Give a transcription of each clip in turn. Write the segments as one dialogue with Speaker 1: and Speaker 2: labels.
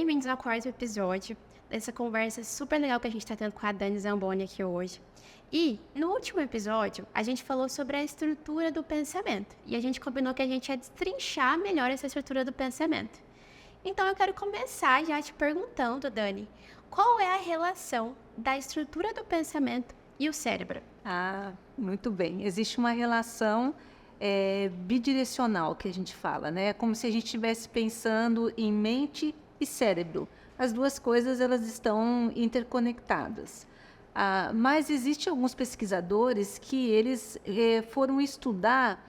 Speaker 1: bem-vindos ao quarto episódio dessa conversa super legal que a gente está tendo com a Dani Zamboni aqui hoje. E, no último episódio, a gente falou sobre a estrutura do pensamento. E a gente combinou que a gente ia destrinchar melhor essa estrutura do pensamento. Então, eu quero começar já te perguntando, Dani, qual é a relação da estrutura do pensamento e o cérebro?
Speaker 2: Muito bem. Existe uma relação bidirecional que a gente fala, né? Como se a gente estivesse pensando em mente e cérebro. As duas coisas, elas estão interconectadas. Mas existem alguns pesquisadores que eles foram estudar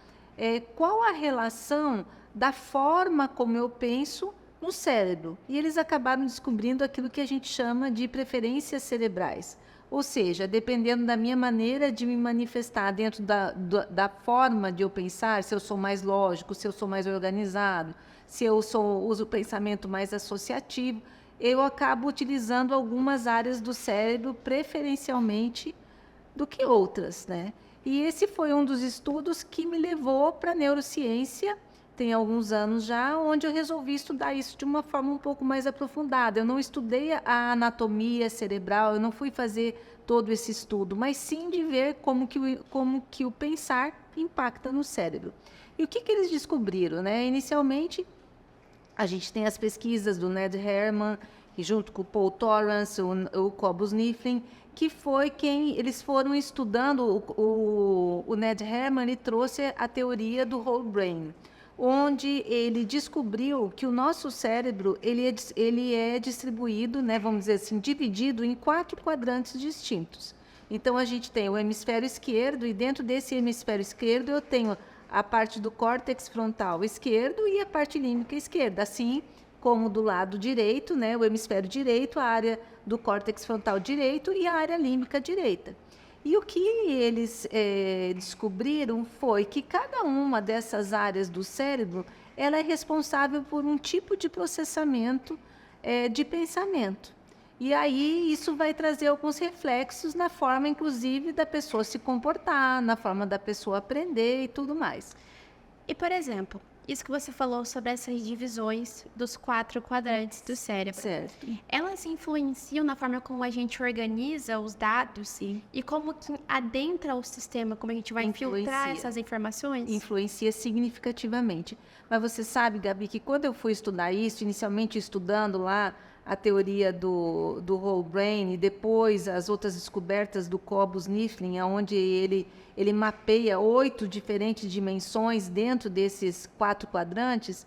Speaker 2: qual a relação da forma como eu penso no cérebro. E eles acabaram descobrindo aquilo que a gente chama de preferências cerebrais. Ou seja, dependendo da minha maneira de me manifestar dentro da forma de eu pensar, se eu sou mais lógico, se eu sou mais organizado, se eu uso o pensamento mais associativo, eu acabo utilizando algumas áreas do cérebro preferencialmente do que outras, né? E esse foi um dos estudos que me levou para a neurociência, tem alguns anos já, onde eu resolvi estudar isso de uma forma um pouco mais aprofundada. Eu não estudei a anatomia cerebral, eu não fui fazer todo esse estudo, mas sim de ver como que o pensar impacta no cérebro. E o que eles descobriram, né? Inicialmente, a gente tem as pesquisas do Ned Herman, que junto com o Paul Torrance, o Cobus Nifflin, que foi quem eles foram estudando. O Ned Herman ele trouxe a teoria do whole brain, onde ele descobriu que o nosso cérebro ele é distribuído, né, vamos dizer assim, dividido em 4 quadrantes distintos. Então, a gente tem o hemisfério esquerdo, e dentro desse hemisfério esquerdo eu tenho a parte do córtex frontal esquerdo e a parte límbica esquerda, assim como do lado direito, né, o hemisfério direito, a área do córtex frontal direito e a área límbica direita. E o que eles descobriram foi que cada uma dessas áreas do cérebro ela é responsável por um tipo de processamento de pensamento. E aí isso vai trazer alguns reflexos na forma, inclusive, da pessoa se comportar, na forma da pessoa aprender e tudo mais.
Speaker 1: E, por exemplo, isso que você falou sobre essas divisões dos 4 quadrantes do cérebro.
Speaker 2: Certo.
Speaker 1: Elas influenciam na forma como a gente organiza os dados.
Speaker 2: Sim.
Speaker 1: E como que adentra o sistema, como a gente vai filtrar essas informações?
Speaker 2: Influencia significativamente. Mas você sabe, Gabi, que quando eu fui estudar isso, inicialmente estudando lá a teoria do whole brain e depois as outras descobertas do Cobus Nifflin, onde ele mapeia 8 diferentes dimensões dentro desses 4 quadrantes.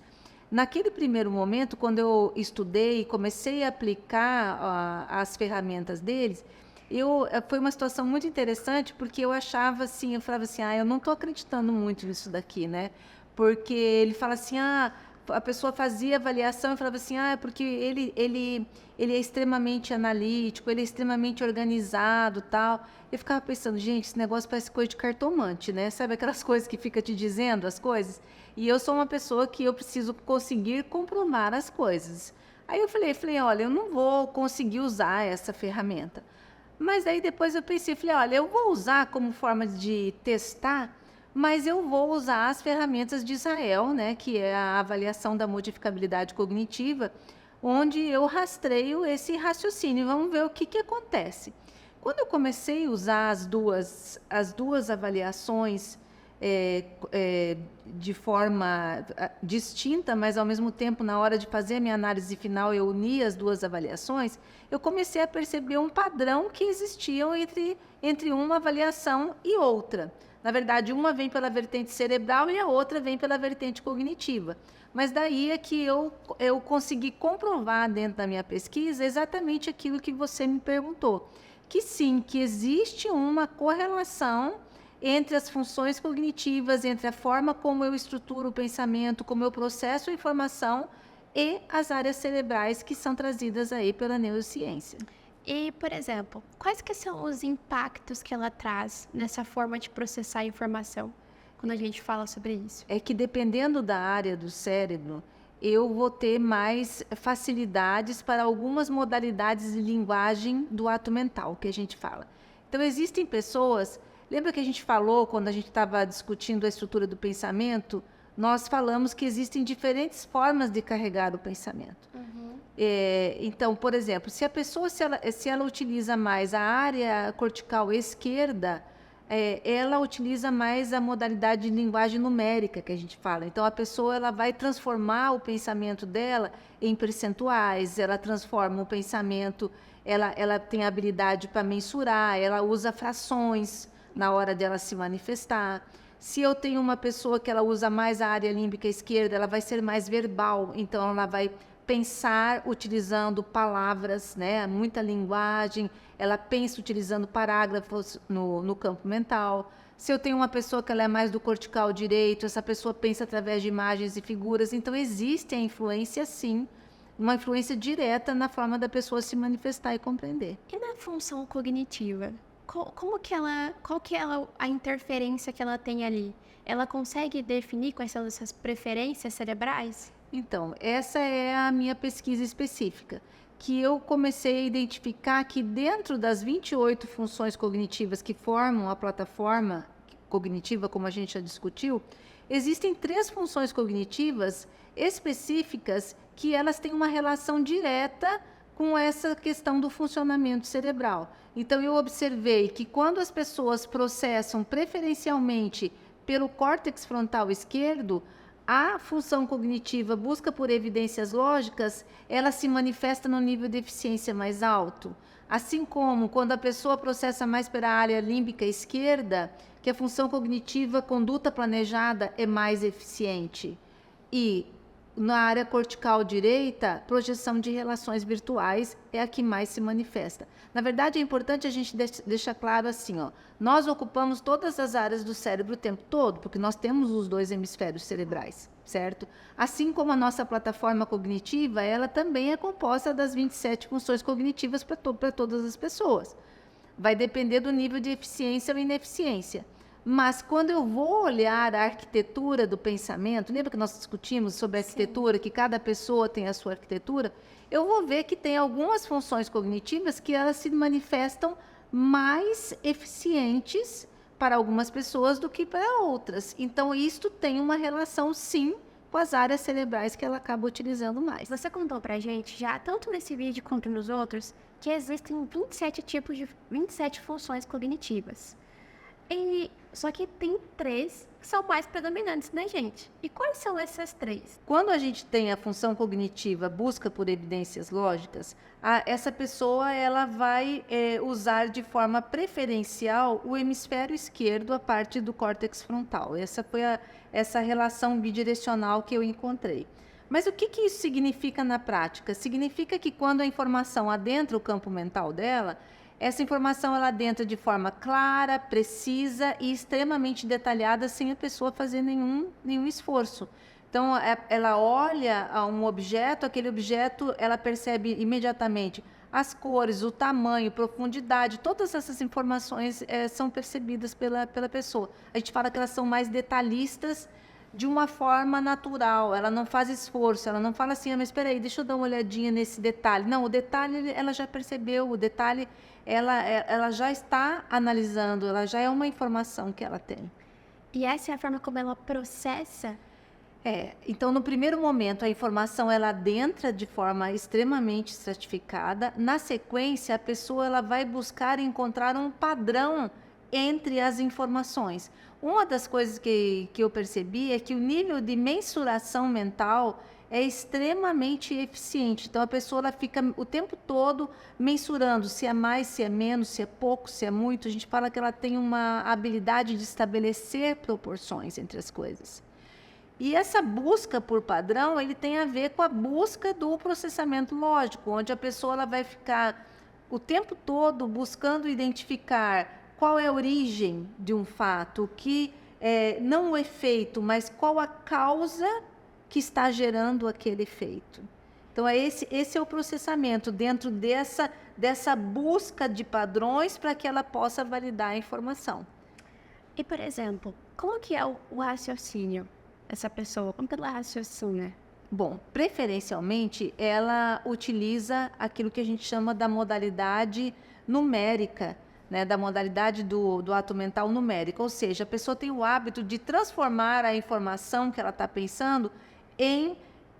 Speaker 2: Naquele primeiro momento, quando eu estudei e comecei a aplicar as ferramentas deles, foi uma situação muito interessante, porque eu achava assim, eu falava assim, eu não estou acreditando muito nisso daqui, né? Porque ele fala assim, a pessoa fazia avaliação e falava assim, é porque ele é extremamente analítico, ele é extremamente organizado, tal. Eu ficava pensando, gente, esse negócio parece coisa de cartomante, né? Sabe aquelas coisas que fica te dizendo as coisas? E eu sou uma pessoa que eu preciso conseguir comprovar as coisas. Aí eu falei, olha, eu não vou conseguir usar essa ferramenta. Mas aí depois eu pensei, olha, eu vou usar como forma de testar, mas eu vou usar as ferramentas de Israel, né, que é a avaliação da modificabilidade cognitiva, onde eu rastreio esse raciocínio. Vamos ver o que acontece. Quando eu comecei a usar as duas avaliações de forma distinta, mas ao mesmo tempo, na hora de fazer a minha análise final, eu uni as duas avaliações, eu comecei a perceber um padrão que existia entre uma avaliação e outra. Na verdade, uma vem pela vertente cerebral e a outra vem pela vertente cognitiva. Mas daí é que eu consegui comprovar dentro da minha pesquisa exatamente aquilo que você me perguntou. Que sim, que existe uma correlação entre as funções cognitivas, entre a forma como eu estruturo o pensamento, como eu processo a informação e as áreas cerebrais que são trazidas aí pela neurociência.
Speaker 1: E, por exemplo, quais que são os impactos que ela traz nessa forma de processar a informação, quando a gente fala sobre isso?
Speaker 2: É que dependendo da área do cérebro, eu vou ter mais facilidades para algumas modalidades de linguagem do ato mental, que a gente fala. Então, existem pessoas... Lembra que a gente falou, quando a gente estava discutindo a estrutura do pensamento, nós falamos que existem diferentes formas de carregar o pensamento. Então, por exemplo, se a pessoa, se ela utiliza mais a área cortical esquerda, ela utiliza mais a modalidade de linguagem numérica que a gente fala. Então, a pessoa ela vai transformar o pensamento dela em percentuais, ela transforma o pensamento, ela tem habilidade para mensurar, ela usa frações na hora dela se manifestar. Se eu tenho uma pessoa que ela usa mais a área límbica esquerda, ela vai ser mais verbal, então ela vai pensar utilizando palavras, né, muita linguagem, ela pensa utilizando parágrafos no campo mental. Se eu tenho uma pessoa que ela é mais do cortical direito, essa pessoa pensa através de imagens e figuras. Então, existe a influência, sim, uma influência direta na forma da pessoa se manifestar e compreender.
Speaker 1: E na função cognitiva? Qual que é a interferência que ela tem ali? Ela consegue definir quais são essas preferências cerebrais?
Speaker 2: Então, essa é a minha pesquisa específica, que eu comecei a identificar que dentro das 28 funções cognitivas que formam a plataforma cognitiva, como a gente já discutiu, existem 3 funções cognitivas específicas que elas têm uma relação direta com essa questão do funcionamento cerebral. Então, eu observei que quando as pessoas processam preferencialmente pelo córtex frontal esquerdo, a função cognitiva busca por evidências lógicas, ela se manifesta no nível de eficiência mais alto. Assim como quando a pessoa processa mais pela área límbica esquerda, que a função cognitiva conduta planejada é mais eficiente. E na área cortical direita, projeção de relações virtuais é a que mais se manifesta. Na verdade, é importante a gente deixar claro assim, ó, nós ocupamos todas as áreas do cérebro o tempo todo, porque nós temos os 2 hemisférios cerebrais, certo? Assim como a nossa plataforma cognitiva, ela também é composta das 27 funções cognitivas para todas as pessoas. Vai depender do nível de eficiência ou ineficiência. Mas quando eu vou olhar a arquitetura do pensamento, lembra que nós discutimos sobre a arquitetura, que cada pessoa tem a sua arquitetura? Eu vou ver que tem algumas funções cognitivas que elas se manifestam mais eficientes para algumas pessoas do que para outras. Então, isto tem uma relação, sim, com as áreas cerebrais que ela acaba utilizando mais.
Speaker 1: Você contou pra gente, já tanto nesse vídeo quanto nos outros, que existem 27 funções cognitivas. Só que tem 3 que são mais predominantes na gente. E quais são essas 3?
Speaker 2: Quando a gente tem a função cognitiva busca por evidências lógicas, essa pessoa ela vai usar de forma preferencial o hemisfério esquerdo, a parte do córtex frontal. Essa foi essa relação bidirecional que eu encontrei. Mas o que isso significa na prática? Significa que quando a informação adentra o campo mental dela, essa informação ela adentra de forma clara, precisa e extremamente detalhada, sem a pessoa fazer nenhum esforço. Então, ela olha a um objeto, aquele objeto, ela percebe imediatamente as cores, o tamanho, profundidade, todas essas informações são percebidas pela pessoa. A gente fala que elas são mais detalhistas de uma forma natural, ela não faz esforço, ela não fala assim, mas espera aí, deixa eu dar uma olhadinha nesse detalhe. Não, o detalhe ela já percebeu, o detalhe ela já está analisando, ela já é uma informação que ela tem.
Speaker 1: E essa é a forma como ela processa?
Speaker 2: Então, no primeiro momento, a informação ela adentra de forma extremamente estratificada. Na sequência, a pessoa ela vai buscar encontrar um padrão entre as informações. Uma das coisas que eu percebi é que o nível de mensuração mental é extremamente eficiente. Então, a pessoa ela fica o tempo todo mensurando se é mais, se é menos, se é pouco, se é muito. A gente fala que ela tem uma habilidade de estabelecer proporções entre as coisas. E essa busca por padrão, ele tem a ver com a busca do processamento lógico, onde a pessoa ela vai ficar o tempo todo buscando identificar qual é a origem de um fato, não o efeito, mas qual a causa que está gerando aquele efeito. Então, esse é o processamento dentro dessa busca de padrões para que ela possa validar a informação.
Speaker 1: E, por exemplo, como que é o raciocínio dessa pessoa? Como que ela raciocina?
Speaker 2: Bom, preferencialmente, ela utiliza aquilo que a gente chama da modalidade numérica né, da modalidade do ato mental numérico, ou seja, a pessoa tem o hábito de transformar a informação que ela está pensando em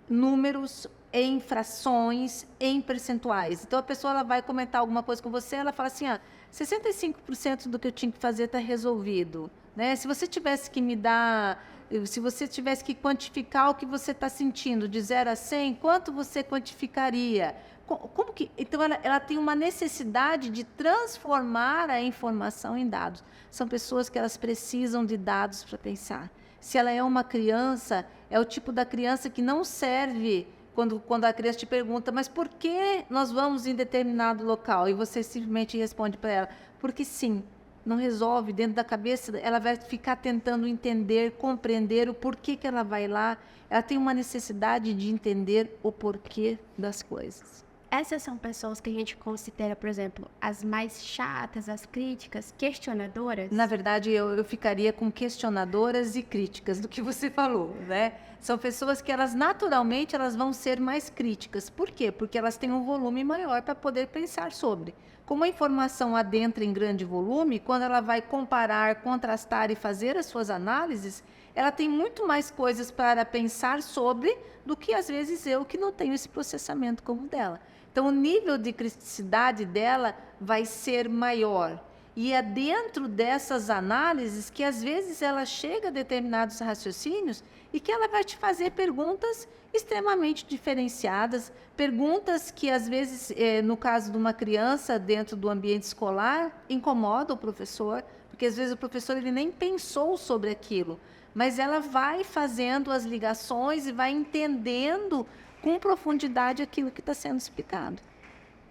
Speaker 2: números, em frações, em percentuais. Então, a pessoa ela vai comentar alguma coisa com você, ela fala assim, 65% do que eu tinha que fazer está resolvido. Né? Se você tivesse que me dar, se você tivesse que quantificar o que você está sentindo de 0 a 100, quanto você quantificaria? Como que? Então, ela tem uma necessidade de transformar a informação em dados. São pessoas que elas precisam de dados para pensar. Se ela é uma criança, é o tipo da criança que não serve quando a criança te pergunta, mas por que nós vamos em determinado local? E você simplesmente responde para ela, porque sim. Não resolve dentro da cabeça, ela vai ficar tentando entender, compreender o porquê que ela vai lá. Ela tem uma necessidade de entender o porquê das coisas.
Speaker 1: Essas são pessoas que a gente considera, por exemplo, as mais chatas, as críticas, questionadoras?
Speaker 2: Na verdade, eu ficaria com questionadoras e críticas do que você falou, né? São pessoas que elas naturalmente elas vão ser mais críticas. Por quê? Porque elas têm um volume maior para poder pensar sobre. Como a informação adentra em grande volume, quando ela vai comparar, contrastar e fazer as suas análises, ela tem muito mais coisas para pensar sobre do que às vezes eu que não tenho esse processamento como dela. Então, o nível de criticidade dela vai ser maior. E é dentro dessas análises que, às vezes, ela chega a determinados raciocínios e que ela vai te fazer perguntas extremamente diferenciadas, perguntas que, às vezes, no caso de uma criança dentro do ambiente escolar, incomoda o professor, porque, às vezes, o professor ele nem pensou sobre aquilo, mas ela vai fazendo as ligações e vai entendendo com profundidade aquilo que está sendo explicado.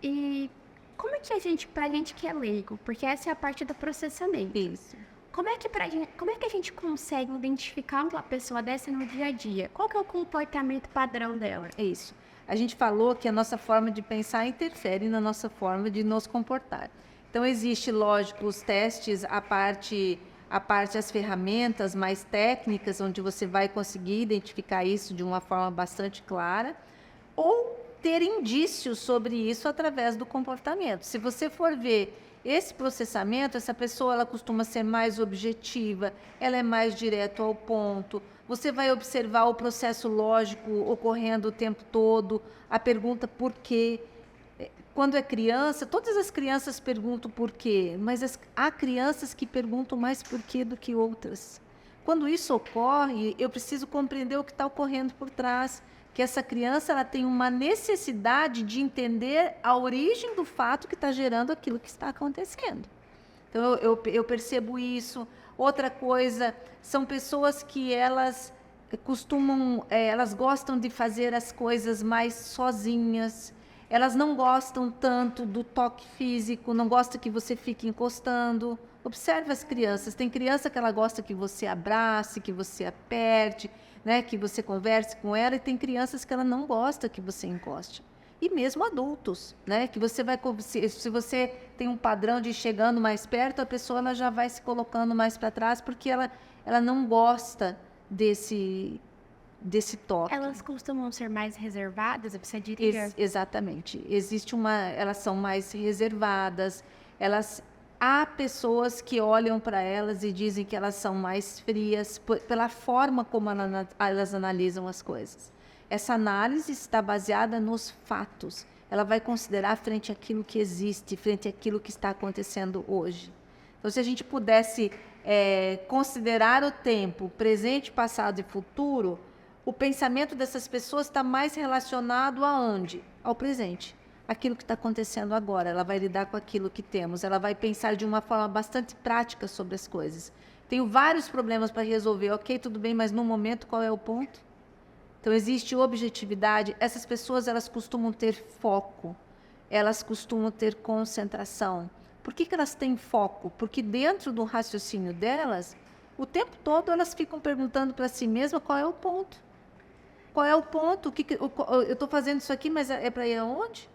Speaker 1: E como é que pra gente que é leigo, porque essa é a parte do processamento.
Speaker 2: Isso.
Speaker 1: Como é que a gente consegue identificar uma pessoa dessa no dia a dia? Qual que é o comportamento padrão dela?
Speaker 2: É isso. A gente falou que a nossa forma de pensar interfere na nossa forma de nos comportar. Então, existe, lógico, os testes, a parte as ferramentas mais técnicas, onde você vai conseguir identificar isso de uma forma bastante clara, ou ter indícios sobre isso através do comportamento. Se você for ver esse processamento, essa pessoa ela costuma ser mais objetiva, ela é mais direto ao ponto, você vai observar o processo lógico ocorrendo o tempo todo, a pergunta por quê. Quando é criança, todas as crianças perguntam por quê, mas há crianças que perguntam mais por quê do que outras. Quando isso ocorre, eu preciso compreender o que está ocorrendo por trás, que essa criança ela tem uma necessidade de entender a origem do fato que está gerando aquilo que está acontecendo. Então, eu percebo isso. Outra coisa, são pessoas que elas elas gostam de fazer as coisas mais sozinhas. Elas não gostam tanto do toque físico, não gostam que você fique encostando. Observe as crianças. Tem criança que ela gosta que você abrace, que você aperte, né, que você converse com ela, e tem crianças que ela não gosta que você encoste. E mesmo adultos, né, que você vai, se você tem um padrão de ir chegando mais perto, a pessoa ela já vai se colocando mais para trás, porque ela não gosta desse toque.
Speaker 1: Elas costumam ser mais reservadas, você diria?
Speaker 2: Exatamente. Elas são mais reservadas, há pessoas que olham para elas e dizem que elas são mais frias pela forma como elas analisam as coisas. Essa análise está baseada nos fatos. Ela vai considerar frente àquilo que existe, frente àquilo que está acontecendo hoje. Então, se a gente pudesse considerar o tempo, presente, passado e futuro, o pensamento dessas pessoas está mais relacionado aonde? Ao presente. Aquilo que está acontecendo agora. Ela vai lidar com aquilo que temos. Ela vai pensar de uma forma bastante prática sobre as coisas. Tenho vários problemas para resolver. Ok, tudo bem, mas no momento qual é o ponto? Então, existe objetividade. Essas pessoas, elas costumam ter foco. Elas costumam ter concentração. Por que elas têm foco? Porque dentro do raciocínio delas, o tempo todo elas ficam perguntando para si mesmas qual é o ponto. Qual é o ponto? Eu estou fazendo isso aqui, mas é para ir aonde?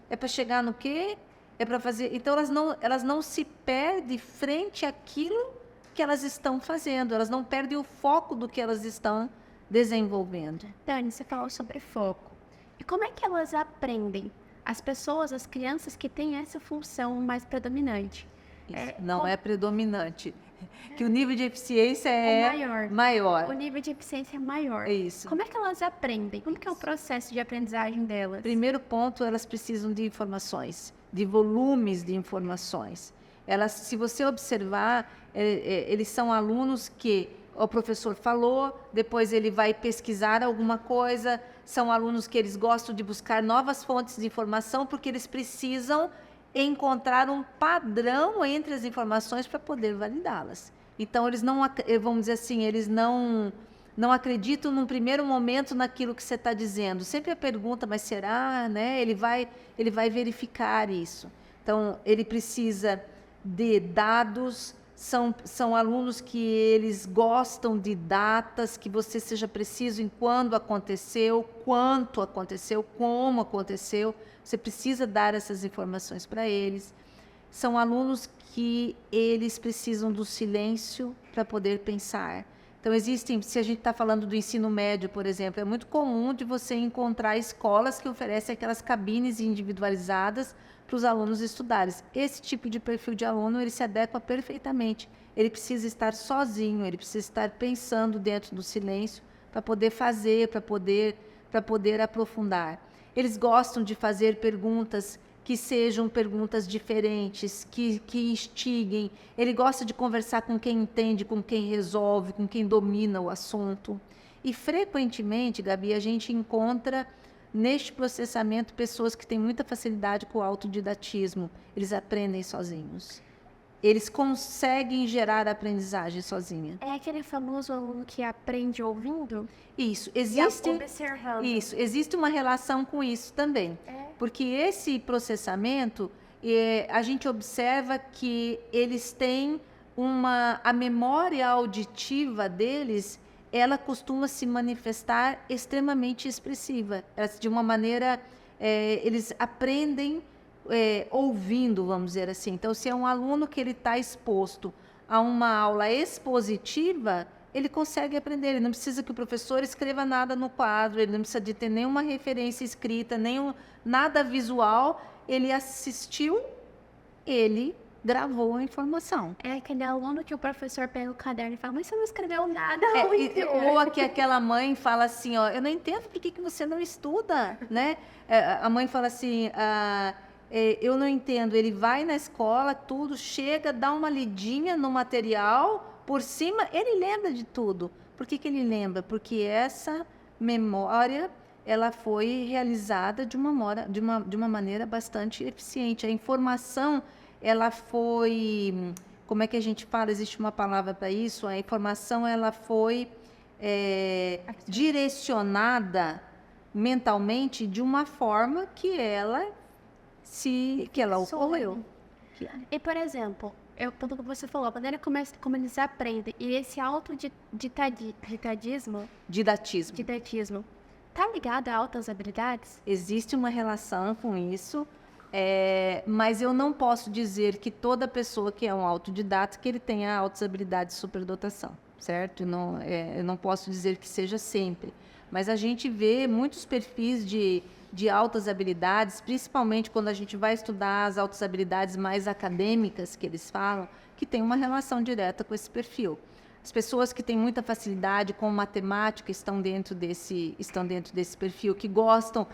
Speaker 2: É para chegar no quê? É para fazer... Então, elas não se perdem frente àquilo que elas estão fazendo. Elas não perdem o foco do que elas estão desenvolvendo.
Speaker 1: Dani, você falou sobre foco. E como é que elas aprendem? As pessoas, as crianças que têm essa função mais predominante.
Speaker 2: Não é predominante. Que o nível de eficiência é maior.
Speaker 1: O nível de eficiência é maior.
Speaker 2: É isso.
Speaker 1: Como é que elas aprendem? Como que é o processo de aprendizagem delas?
Speaker 2: Primeiro ponto, elas precisam de informações, de volumes de informações. Elas, se você observar, eles são alunos que o professor falou, depois ele vai pesquisar alguma coisa, são alunos que eles gostam de buscar novas fontes de informação, porque eles precisam encontrar um padrão entre as informações para poder validá-las. Então, eles não, vamos dizer assim, eles não acreditam num primeiro momento naquilo que você está dizendo. Sempre a pergunta, mas será, né? Ele vai verificar isso. Então, ele precisa de dados, são alunos que eles gostam de datas, que você seja preciso em quando aconteceu, quanto aconteceu, como aconteceu. Você precisa dar essas informações para eles. São alunos que eles precisam do silêncio para poder pensar. Então, existem, se a gente está falando do ensino médio, por exemplo, é muito comum de você encontrar escolas que oferecem aquelas cabines individualizadas para os alunos estudarem. Esse tipo de perfil de aluno, ele se adequa perfeitamente. Ele precisa estar sozinho, ele precisa estar pensando dentro do silêncio para poder fazer, para poder aprofundar. Eles gostam de fazer perguntas que sejam perguntas diferentes, que instiguem. Ele gosta de conversar com quem entende, com quem resolve, com quem domina o assunto. E, frequentemente, Gabi, a gente encontra neste processamento pessoas que têm muita facilidade com o autodidatismo. Eles aprendem sozinhos. Eles conseguem gerar aprendizagem sozinha.
Speaker 1: É aquele famoso aluno que aprende ouvindo?
Speaker 2: Isso,
Speaker 1: observando.
Speaker 2: Isso, existe uma relação com isso também. Porque esse processamento, a gente observa que eles têm a memória auditiva deles, ela costuma se manifestar extremamente expressiva. De uma maneira, eles aprendem ouvindo, vamos dizer assim. Então, se é um aluno que ele está exposto a uma aula expositiva, ele consegue aprender, ele não precisa que o professor escreva nada no quadro, ele não precisa de ter nenhuma referência escrita, nada visual, ele assistiu, ele gravou a informação.
Speaker 1: É aquele aluno que o professor pega o caderno e fala, mas você não escreveu nada.
Speaker 2: Ou aquela mãe fala assim, ó, eu não entendo por que você não estuda, né? A mãe fala assim, eu não entendo, ele vai na escola, tudo, chega, dá uma lidinha no material, por cima, ele lembra de tudo. Por que ele lembra? Porque essa memória, ela foi realizada de uma maneira bastante eficiente. A informação, ela foi, como é que a gente fala? Existe uma palavra para isso? A informação, ela foi direcionada mentalmente de uma forma que ela ocorreu.
Speaker 1: E, por exemplo, tudo que você falou, quando como eles aprendem, e esse didatismo, tá ligado a altas habilidades?
Speaker 2: Existe uma relação com isso, mas eu não posso dizer que toda pessoa que é um autodidata, que ele tenha altas habilidades de superdotação, certo? Eu não posso dizer que seja sempre, mas a gente vê muitos perfis de altas habilidades, principalmente quando a gente vai estudar as altas habilidades mais acadêmicas que eles falam, que tem uma relação direta com esse perfil. As pessoas que têm muita facilidade com matemática estão dentro desse perfil, que gostam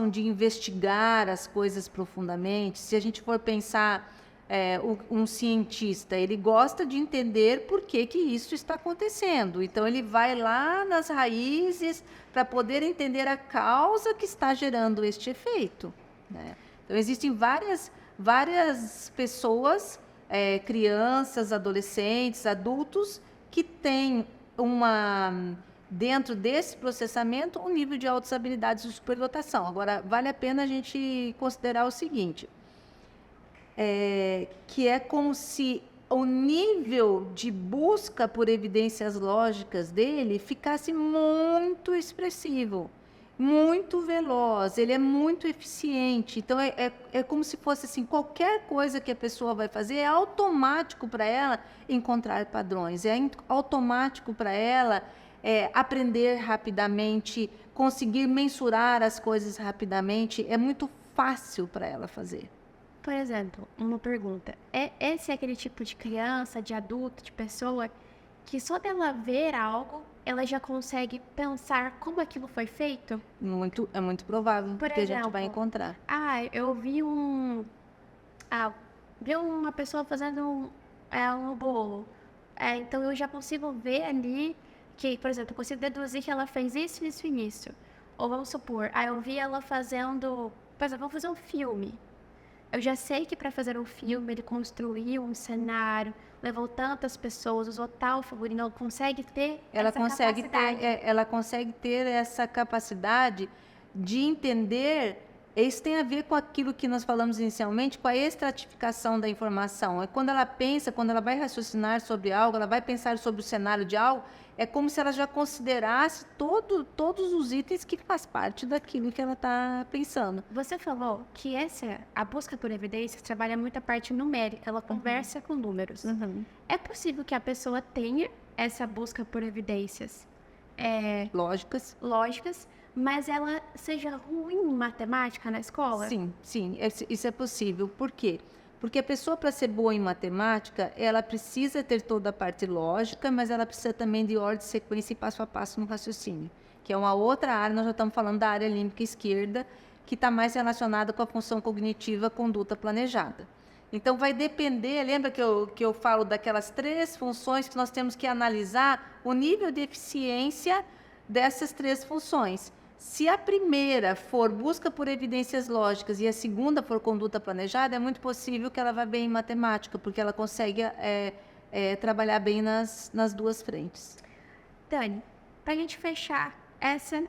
Speaker 2: de investigar as coisas profundamente. Se a gente for pensar um cientista, ele gosta de entender por que isso está acontecendo. Então, ele vai lá nas raízes para poder entender a causa que está gerando este efeito, né? Então, existem várias pessoas, crianças, adolescentes, adultos, que têm dentro desse processamento, um nível de altas habilidades de superdotação. Agora, vale a pena a gente considerar o seguinte, que é como se o nível de busca por evidências lógicas dele ficasse muito expressivo, muito veloz, ele é muito eficiente. Então, é como se fosse assim, qualquer coisa que a pessoa vai fazer, é automático para ela encontrar padrões, é automático para ela aprender rapidamente, conseguir mensurar as coisas rapidamente, é muito fácil para ela fazer.
Speaker 1: Por exemplo, uma pergunta. Esse é aquele tipo de criança, de adulto, de pessoa que só dela ver algo, ela já consegue pensar como aquilo foi feito?
Speaker 2: É muito provável
Speaker 1: Por
Speaker 2: que a gente vai
Speaker 1: exemplo,
Speaker 2: encontrar.
Speaker 1: eu vi vi uma pessoa fazendo um bolo. Então eu já consigo ver ali que, por exemplo, eu consigo deduzir que ela fez isso, isso e isso. Ou vamos supor, eu vi ela fazendo, por exemplo, vamos fazer um filme. Eu já sei que para fazer um filme ele construiu um cenário, levou tantas pessoas, usou tal figurino, ela consegue ter essa capacidade.
Speaker 2: Ela consegue ter essa capacidade de entender. Isso tem a ver com aquilo que nós falamos inicialmente, com a estratificação da informação. É quando ela pensa, quando ela vai raciocinar sobre algo, ela vai pensar sobre o cenário de algo, é como se ela já considerasse todos os itens que faz parte daquilo que ela está pensando.
Speaker 1: Você falou que a busca por evidências trabalha muito a parte numérica, ela conversa com números. É possível que a pessoa tenha essa busca por evidências lógicas, mas ela seja ruim em matemática na escola?
Speaker 2: Sim, isso é possível. Por quê? Porque a pessoa, para ser boa em matemática, ela precisa ter toda a parte lógica, mas ela precisa também de ordem, sequência e passo a passo no raciocínio, que é uma outra área. Nós já estamos falando da área límbica esquerda, que está mais relacionada com a função cognitiva, conduta planejada. Então, vai depender, lembra que eu falo daquelas 3 funções que nós temos que analisar o nível de eficiência dessas 3 funções. Se a primeira for busca por evidências lógicas e a segunda for conduta planejada, é muito possível que ela vá bem em matemática, porque ela consegue trabalhar bem nas 2 frentes.
Speaker 1: Dani, para a gente fechar essa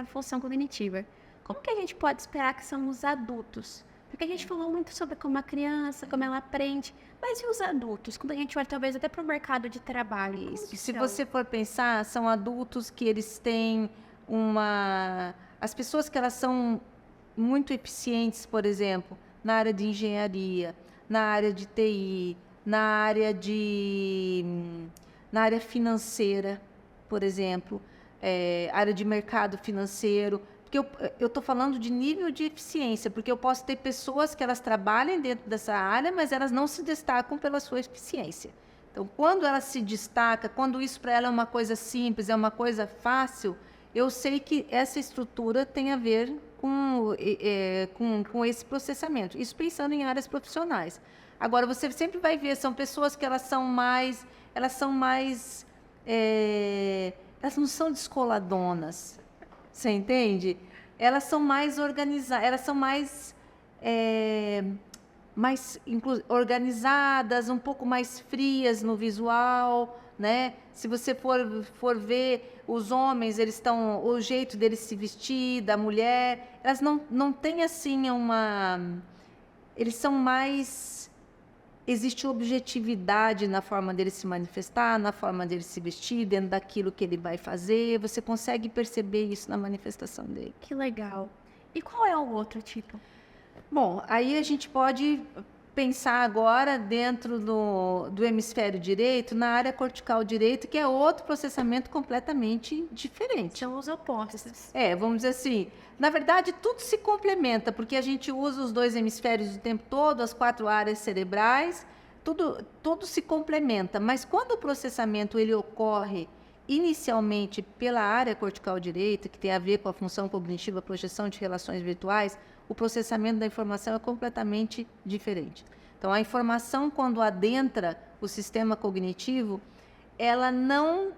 Speaker 1: função cognitiva, como que a gente pode esperar que são os adultos? Porque a gente falou muito sobre como a criança, como ela aprende, mas e os adultos? Quando a gente vai talvez até para o mercado de trabalho?
Speaker 2: Isso. Se você for pensar, são adultos que eles têm as pessoas que elas são muito eficientes, por exemplo, na área de engenharia, na área de TI, na área financeira, por exemplo, área de mercado financeiro. Porque eu estou falando de nível de eficiência, porque eu posso ter pessoas que elas trabalhem dentro dessa área, mas elas não se destacam pela sua eficiência. Então, quando ela se destaca, quando isso para ela é uma coisa simples, é uma coisa fácil, eu sei que essa estrutura tem a ver com esse processamento. Isso pensando em áreas profissionais. Agora, você sempre vai ver, são pessoas que elas não são descoladonas. Você entende? Elas são mais organizadas, elas são mais organizadas, um pouco mais frias no visual, né? Se você for ver os homens, o jeito deles se vestir, da mulher, elas não têm assim eles são mais. Existe objetividade na forma dele se manifestar, na forma dele se vestir, dentro daquilo que ele vai fazer. Você consegue perceber isso na manifestação dele.
Speaker 1: Que legal. E qual é o outro tipo?
Speaker 2: Bom, aí a gente pode pensar agora dentro do hemisfério direito, na área cortical direita, que é outro processamento completamente diferente.
Speaker 1: São os opostos.
Speaker 2: Vamos dizer assim, na verdade tudo se complementa, porque a gente usa os 2 hemisférios o tempo todo, as 4 áreas cerebrais, tudo se complementa, mas quando o processamento ele ocorre inicialmente pela área cortical direita, que tem a ver com a função cognitiva, projeção de relações virtuais, o processamento da informação é completamente diferente. Então, a informação, quando adentra o sistema cognitivo, ela não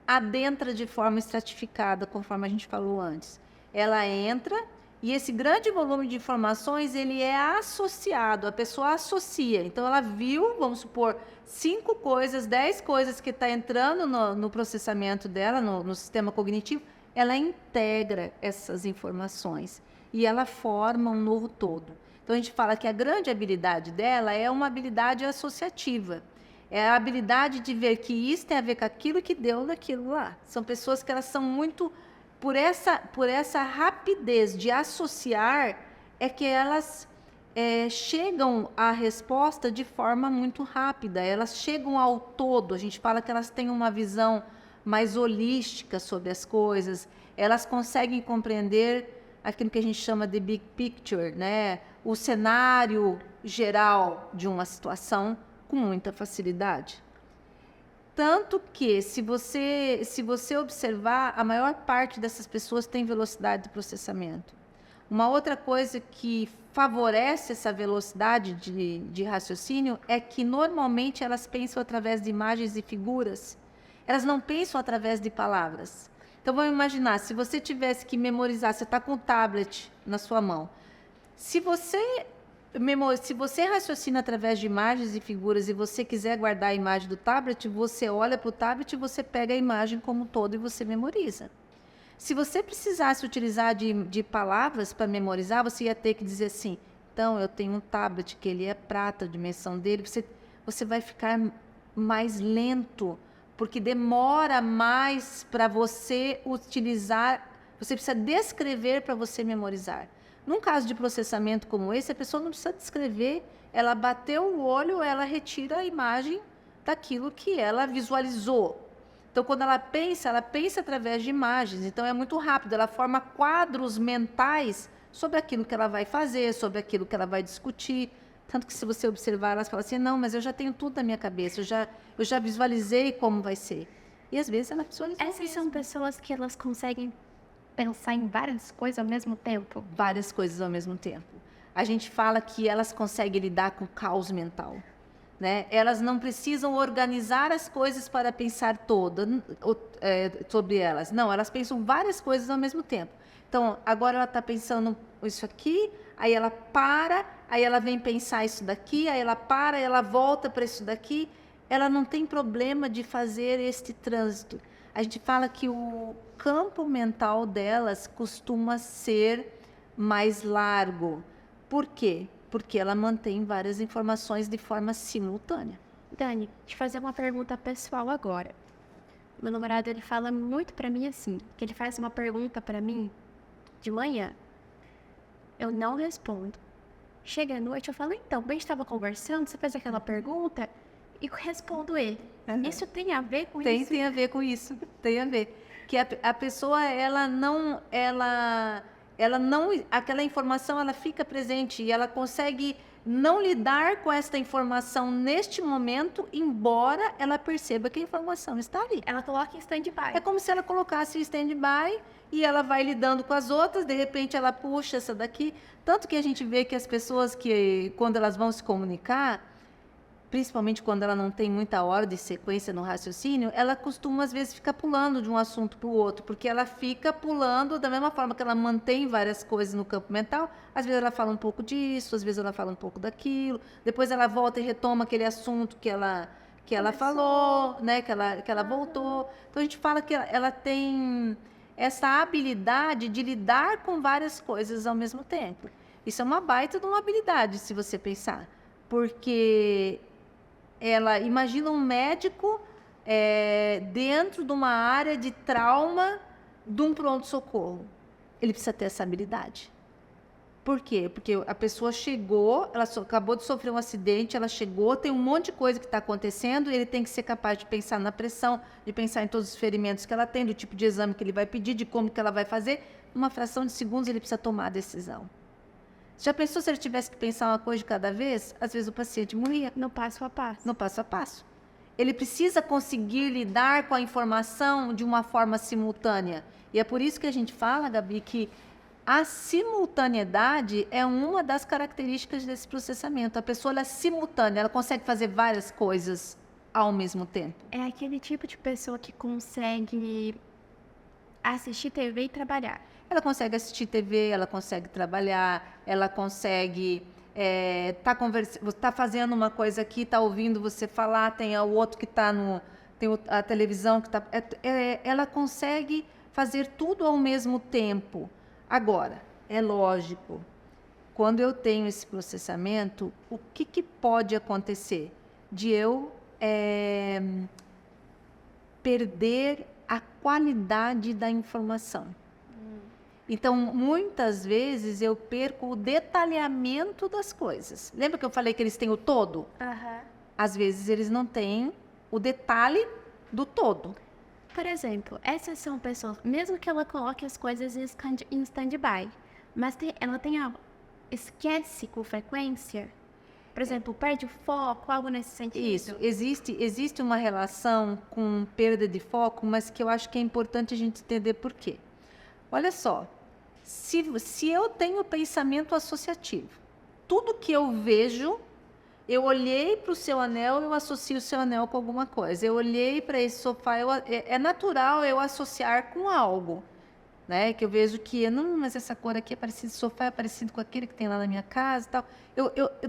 Speaker 2: adentra de forma estratificada, conforme a gente falou antes. Ela entra e esse grande volume de informações, ele é associado, a pessoa associa. Então, ela viu, vamos supor, 5 coisas, 10 coisas que está entrando no processamento dela, no sistema cognitivo, ela integra essas informações e ela forma um novo todo. Então, a gente fala que a grande habilidade dela é uma habilidade associativa. É a habilidade de ver que isso tem a ver com aquilo que deu naquilo lá. São pessoas que elas são muito... Por essa rapidez de associar, é que elas chegam à resposta de forma muito rápida. Elas chegam ao todo. A gente fala que elas têm uma visão mais holística sobre as coisas. Elas conseguem compreender aquilo que a gente chama de big picture, né? O cenário geral de uma situação com muita facilidade. Tanto que, se você observar, a maior parte dessas pessoas tem velocidade de processamento. Uma outra coisa que favorece essa velocidade de raciocínio é que, normalmente, elas pensam através de imagens e figuras. Elas não pensam através de palavras. Então, vamos imaginar, se você tivesse que memorizar, você está com o tablet na sua mão. Se você raciocina através de imagens e figuras e você quiser guardar a imagem do tablet, você olha para o tablet, você pega a imagem como um todo e você memoriza. Se você precisasse utilizar de palavras para memorizar, você ia ter que dizer assim, então, eu tenho um tablet que ele é prata, a dimensão dele, você vai ficar mais lento, porque demora mais para você utilizar, você precisa descrever para você memorizar. Num caso de processamento como esse, a pessoa não precisa descrever, ela bateu o olho, ela retira a imagem daquilo que ela visualizou. Então, quando ela pensa através de imagens, então é muito rápido, ela forma quadros mentais sobre aquilo que ela vai fazer, sobre aquilo que ela vai discutir. Tanto que, se você observar, elas falam assim, não, mas eu já tenho tudo na minha cabeça, eu já visualizei como vai ser. E, às vezes, ela visualizou
Speaker 1: Essas
Speaker 2: mesmo.
Speaker 1: são pessoas que elas conseguem pensar em várias coisas ao mesmo tempo.
Speaker 2: Várias coisas ao mesmo tempo. A gente fala que elas conseguem lidar com o caos mental, né? Elas não precisam organizar as coisas para pensar sobre elas. Não, elas pensam várias coisas ao mesmo tempo. Então, agora ela está pensando isso aqui, aí ela para, aí ela vem pensar isso daqui, aí ela para, aí ela volta para isso daqui. Ela não tem problema de fazer este trânsito. A gente fala que o campo mental delas costuma ser mais largo. Por quê? Porque ela mantém várias informações de forma simultânea.
Speaker 1: Dani, deixa eu fazer uma pergunta pessoal agora. Meu namorado, ele fala muito pra mim assim, que ele faz uma pergunta pra mim de manhã. Eu não respondo. Chega à noite, eu falo, então, bem, estava conversando, você fez aquela pergunta e respondo ele.
Speaker 2: Uhum.
Speaker 1: Isso tem a ver com
Speaker 2: Tem,
Speaker 1: isso?
Speaker 2: tem a ver com isso. Tem a ver. Que a pessoa, ela não, aquela informação, ela fica presente e ela consegue não lidar com esta informação neste momento, embora ela perceba que a informação está ali.
Speaker 1: Ela coloca em stand-by.
Speaker 2: É como se ela colocasse em stand-by e ela vai lidando com as outras, de repente ela puxa essa daqui. Tanto que a gente vê que as pessoas, que quando elas vão se comunicar, principalmente quando ela não tem muita ordem e sequência no raciocínio, ela costuma, às vezes, ficar pulando de um assunto para o outro, porque ela fica pulando da mesma forma que ela mantém várias coisas no campo mental. Às vezes ela fala um pouco disso, às vezes ela fala um pouco daquilo, depois ela volta e retoma aquele assunto que ela falou, né, que ela voltou. Então, a gente fala que ela tem essa habilidade de lidar com várias coisas ao mesmo tempo. Isso é uma baita de uma habilidade, se você pensar, porque ela imagina um médico dentro de uma área de trauma de um pronto-socorro. Ele precisa ter essa habilidade. Por quê? Porque a pessoa chegou, ela acabou de sofrer um acidente, ela chegou, tem um monte de coisa que está acontecendo, e ele tem que ser capaz de pensar na pressão, de pensar em todos os ferimentos que ela tem, do tipo de exame que ele vai pedir, de como que ela vai fazer. Numa fração de segundos, ele precisa tomar a decisão. Já pensou se ele tivesse que pensar uma coisa de cada vez? Às vezes o paciente morria.
Speaker 1: No passo a passo.
Speaker 2: No passo a passo. Ele precisa conseguir lidar com a informação de uma forma simultânea. E é por isso que a gente fala, Gabi, que a simultaneidade é uma das características desse processamento. A pessoa, ela é simultânea, ela consegue fazer várias coisas ao mesmo tempo.
Speaker 1: É aquele tipo de pessoa que consegue assistir TV e trabalhar.
Speaker 2: Ela consegue assistir TV, ela consegue trabalhar, ela consegue tá fazendo uma coisa aqui, tá ouvindo você falar, tem o outro que está tem a televisão que está... ela consegue fazer tudo ao mesmo tempo. Agora, é lógico, quando eu tenho esse processamento, o que pode acontecer? De eu perder a qualidade da informação. Então, muitas vezes, eu perco o detalhamento das coisas. Lembra que eu falei que eles têm o todo?
Speaker 1: Uhum.
Speaker 2: Às vezes, eles não têm o detalhe do todo.
Speaker 1: Por exemplo, essas são pessoas, mesmo que ela coloque as coisas em stand-by, mas ela esquece com frequência? Por exemplo, perde o foco, algo nesse sentido?
Speaker 2: Isso, existe uma relação com perda de foco, mas que eu acho que é importante a gente entender por quê. Olha só, se eu tenho pensamento associativo, tudo que eu vejo, eu olhei para o seu anel, eu associo o seu anel com alguma coisa. Eu olhei para esse sofá, é natural eu associar com algo, né? Que eu vejo que, não, mas essa cor aqui é parecida, esse sofá é parecido com aquele que tem lá na minha casa e tal.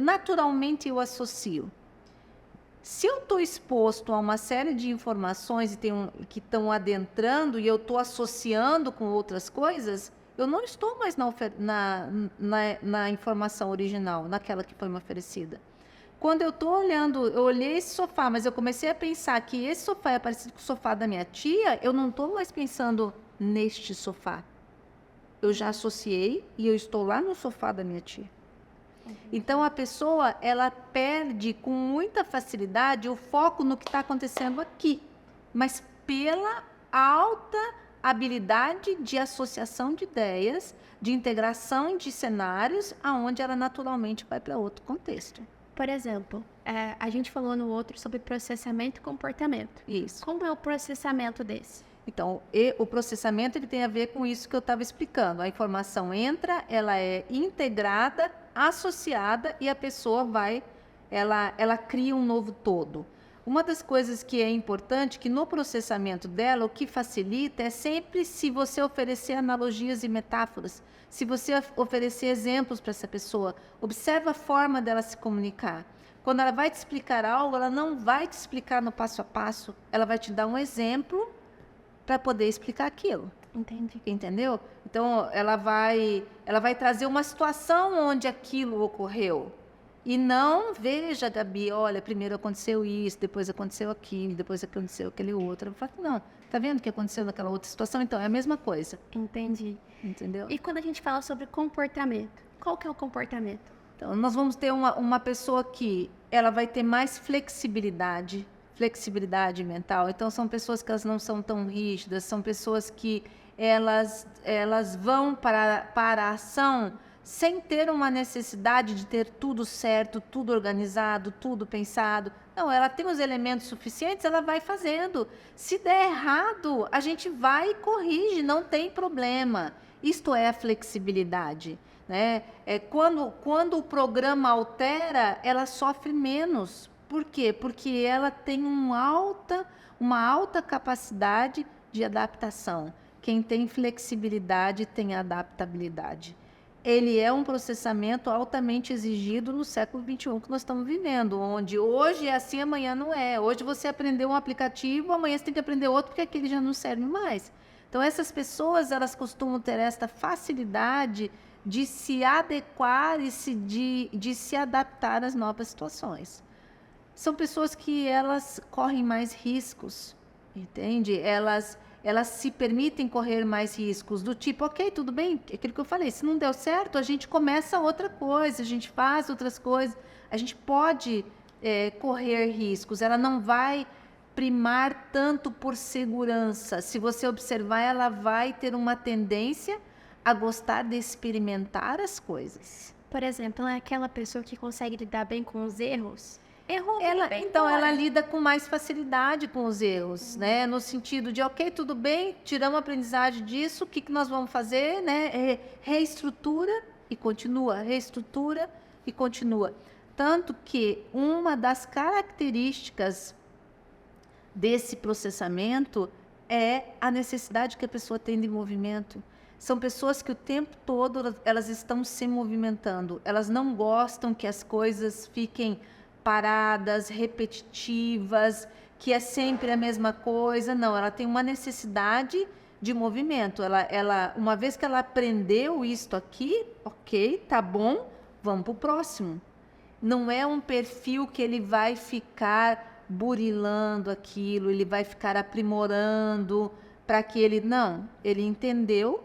Speaker 2: Naturalmente eu associo. Se eu estou exposto a uma série de informações que estão adentrando e eu estou associando com outras coisas, eu não estou mais na informação original, naquela que foi me oferecida. Quando eu estou olhando, eu olhei esse sofá, mas eu comecei a pensar que esse sofá é parecido com o sofá da minha tia, eu não estou mais pensando neste sofá. Eu já associei e eu estou lá no sofá da minha tia. Então, a pessoa, ela perde com muita facilidade o foco no que está acontecendo aqui, mas pela alta habilidade de associação de ideias, de integração de cenários, aonde ela naturalmente vai para outro contexto.
Speaker 1: Por exemplo, a gente falou no outro sobre processamento e comportamento.
Speaker 2: Isso.
Speaker 1: Como é o processamento desse?
Speaker 2: Então, o processamento ele tem a ver com isso que eu estava explicando. A informação entra, ela é integrada, associada e a pessoa ela cria um novo todo. Uma das coisas que é importante, que no processamento dela, o que facilita é sempre se você oferecer analogias e metáforas, se você oferecer exemplos para essa pessoa, observa a forma dela se comunicar. Quando ela vai te explicar algo, ela não vai te explicar no passo a passo, ela vai te dar um exemplo para poder explicar aquilo.
Speaker 1: Entendi.
Speaker 2: Entendeu? Então, ela vai trazer uma situação onde aquilo ocorreu. E não, veja, Gabi, olha, primeiro aconteceu isso, depois aconteceu aquilo, depois aconteceu aquele outro. Eu falo, não, tá vendo o que aconteceu naquela outra situação? Então, é a mesma coisa.
Speaker 1: Entendi.
Speaker 2: Entendeu?
Speaker 1: E quando a gente fala sobre comportamento, qual que é o comportamento?
Speaker 2: Então, nós vamos ter uma pessoa que ela vai ter mais flexibilidade mental. Então, são pessoas que elas não são tão rígidas, são pessoas que elas vão para a ação sem ter uma necessidade de ter tudo certo, tudo organizado, tudo pensado. Não, ela tem os elementos suficientes, ela vai fazendo. Se der errado, a gente vai e corrige, não tem problema. Isto é a flexibilidade, né? Quando o programa altera, ela sofre menos. Por quê? Porque ela tem uma alta capacidade de adaptação. Quem tem flexibilidade tem adaptabilidade. Ele é um processamento altamente exigido no século XXI que nós estamos vivendo, onde hoje é assim, amanhã não é. Hoje você aprendeu um aplicativo, amanhã você tem que aprender outro, porque aquele já não serve mais. Então, essas pessoas, elas costumam ter esta facilidade de se adequar e de se adaptar às novas situações. São pessoas que elas correm mais riscos, entende? Elas se permitem correr mais riscos, do tipo, ok, tudo bem, aquilo que eu falei, se não deu certo, a gente começa outra coisa, a gente faz outras coisas, a gente pode correr riscos, ela não vai primar tanto por segurança. Se você observar, ela vai ter uma tendência a gostar de experimentar as coisas.
Speaker 1: Por exemplo, é aquela pessoa que consegue lidar bem com os erros.
Speaker 2: Ela lida com mais facilidade com os erros, né? No sentido de, ok, tudo bem, tiramos a aprendizagem disso, o que nós vamos fazer, né? Reestrutura e continua, reestrutura e continua. Tanto que uma das características desse processamento é a necessidade que a pessoa tem de movimento. São pessoas que o tempo todo elas estão se movimentando, elas não gostam que as coisas fiquem paradas, repetitivas, que é sempre a mesma coisa. Não, ela tem uma necessidade de movimento. Uma vez que ela aprendeu isto aqui, ok, tá bom, vamos para o próximo. Não é um perfil que ele vai ficar burilando aquilo, ele vai ficar aprimorando para que ele... Não, ele entendeu,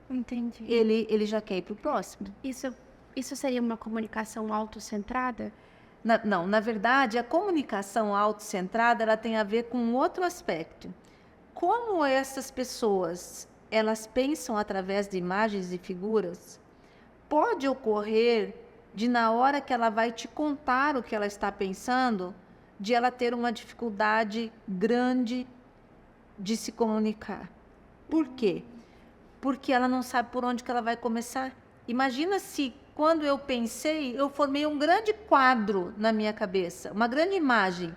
Speaker 1: Entendi.
Speaker 2: Ele já quer ir para o próximo.
Speaker 1: Isso seria uma comunicação autocentrada?
Speaker 2: Não, na verdade, a comunicação autocentrada ela tem a ver com outro aspecto. Como essas pessoas, elas pensam através de imagens e figuras, Pode ocorrer de, na hora que ela vai te contar o que ela está pensando, de ela ter uma dificuldade grande de se comunicar. Por quê? Porque ela não sabe por onde que ela vai começar. Imagina se, quando eu pensei, eu formei um grande quadro na minha cabeça, uma grande imagem.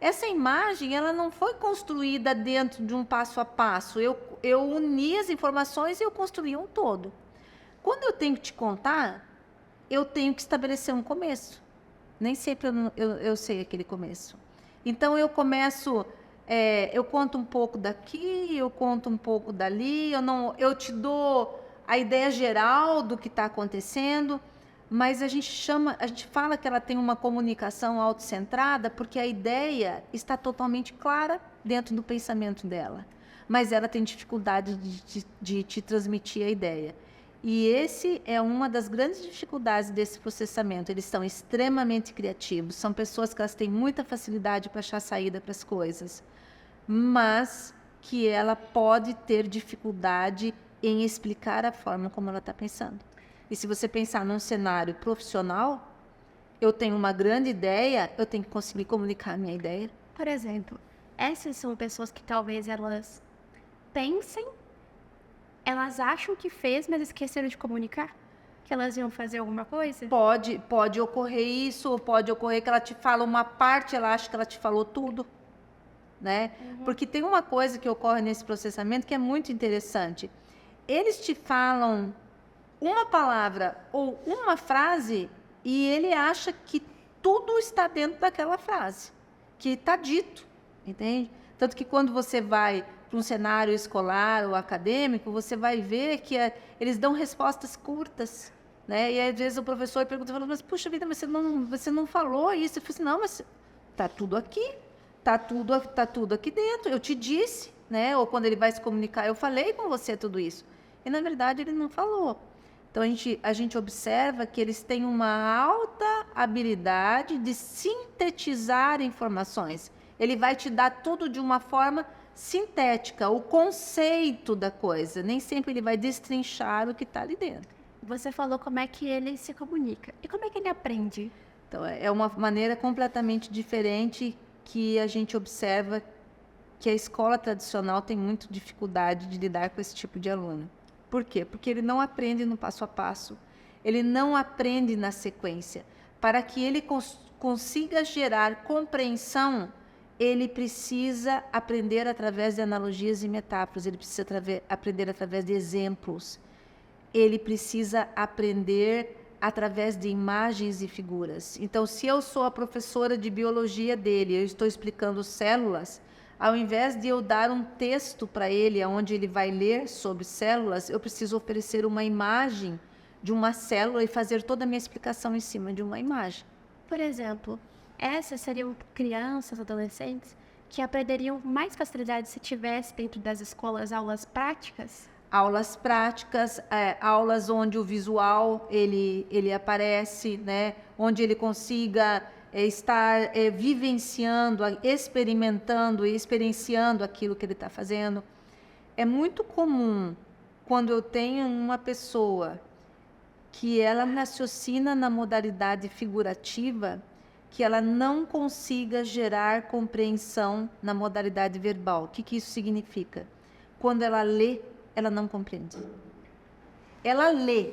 Speaker 2: Essa imagem, ela não foi construída dentro de um passo a passo. Eu uni as informações e eu construí um todo. Quando eu tenho que te contar, eu tenho que estabelecer um começo. Nem sempre eu sei aquele começo. Então, eu começo, eu conto um pouco daqui, eu conto um pouco dali, eu te dou a ideia geral do que está acontecendo, mas a gente fala que ela tem uma comunicação autocentrada porque a ideia está totalmente clara dentro do pensamento dela, mas ela tem dificuldade de te transmitir a ideia. E esse é uma das grandes dificuldades desse processamento. Eles são extremamente criativos, são pessoas que elas têm muita facilidade para achar saída para as coisas, mas que ela pode ter dificuldade em explicar a forma como ela está pensando. E se você pensar num cenário profissional, eu tenho uma grande ideia, eu tenho que conseguir comunicar a minha ideia.
Speaker 1: Por exemplo, essas são pessoas que talvez elas pensem, elas acham que fez, mas esqueceram de comunicar? Que elas iam fazer alguma coisa?
Speaker 2: Pode ocorrer isso, ou pode ocorrer que ela te fala uma parte, ela acha que ela te falou tudo, né? Porque tem uma coisa que ocorre nesse processamento que é muito interessante. Eles te falam uma palavra ou uma frase e ele acha que tudo está dentro daquela frase, que está dito, entende? Tanto que quando você vai para um cenário escolar ou acadêmico, você vai ver que eles dão respostas curtas, né? E às vezes o professor pergunta, mas puxa vida, você não falou isso. Eu falei assim, não, mas está tudo aqui, está tudo aqui dentro, eu te disse, né? Ou quando ele vai se comunicar, eu falei com você tudo isso. E na verdade ele não falou. Então a gente observa que eles têm uma alta habilidade de sintetizar informações. Ele vai te dar tudo de uma forma sintética, o conceito da coisa. Nem sempre ele vai destrinchar o que está ali dentro.
Speaker 1: Você falou como é que ele se comunica. E como é que ele aprende?
Speaker 2: Então, é uma maneira completamente diferente que a gente observa que a escola tradicional tem muita dificuldade de lidar com esse tipo de aluno. Por quê? Porque ele não aprende no passo a passo, ele não aprende na sequência. Para que ele consiga gerar compreensão, ele precisa aprender através de analogias e metáforas, ele precisa aprender através de exemplos, ele precisa aprender através de imagens e figuras. Então, se eu sou a professora de biologia dele, eu estou explicando células, ao invés de eu dar um texto para ele, onde ele vai ler sobre células, eu preciso oferecer uma imagem de uma célula e fazer toda a minha explicação em cima de uma imagem.
Speaker 1: Por exemplo, essas seriam crianças, adolescentes, que aprenderiam mais facilidade se tivesse dentro das escolas aulas práticas?
Speaker 2: Aulas práticas, aulas onde o visual ele aparece, né? Onde ele consiga estar vivenciando, experimentando e experienciando aquilo que ele está fazendo. É muito comum, quando eu tenho uma pessoa que ela raciocina na modalidade figurativa, que ela não consiga gerar compreensão na modalidade verbal. O que isso significa? Quando ela lê, ela não compreende. Ela lê,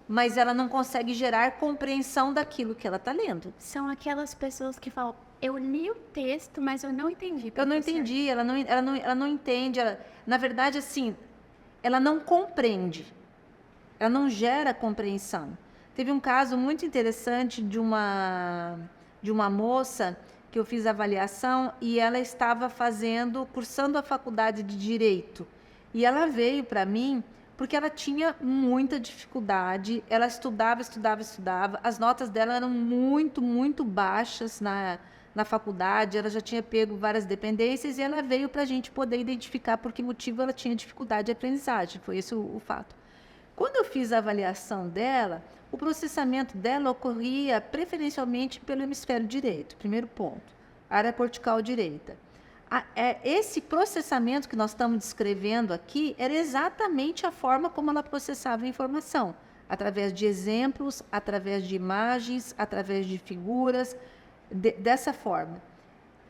Speaker 2: mas ela não consegue gerar compreensão daquilo que ela está lendo.
Speaker 1: São aquelas pessoas que falam, eu li o texto, mas eu não entendi.
Speaker 2: Eu não entendi, ela não entende. Na verdade, assim, ela não compreende. Ela não gera compreensão. Teve um caso muito interessante de uma moça que eu fiz avaliação e ela estava cursando a faculdade de Direito. E ela veio para mim porque ela tinha muita dificuldade, ela estudava, as notas dela eram muito, muito baixas na faculdade, ela já tinha pego várias dependências e ela veio para a gente poder identificar por que motivo ela tinha dificuldade de aprendizagem, foi esse o fato. Quando eu fiz a avaliação dela, o processamento dela ocorria preferencialmente pelo hemisfério direito, primeiro ponto, área cortical direita. Esse processamento que nós estamos descrevendo aqui era exatamente a forma como ela processava a informação. através de exemplos, através de imagens, através de figuras, dessa forma.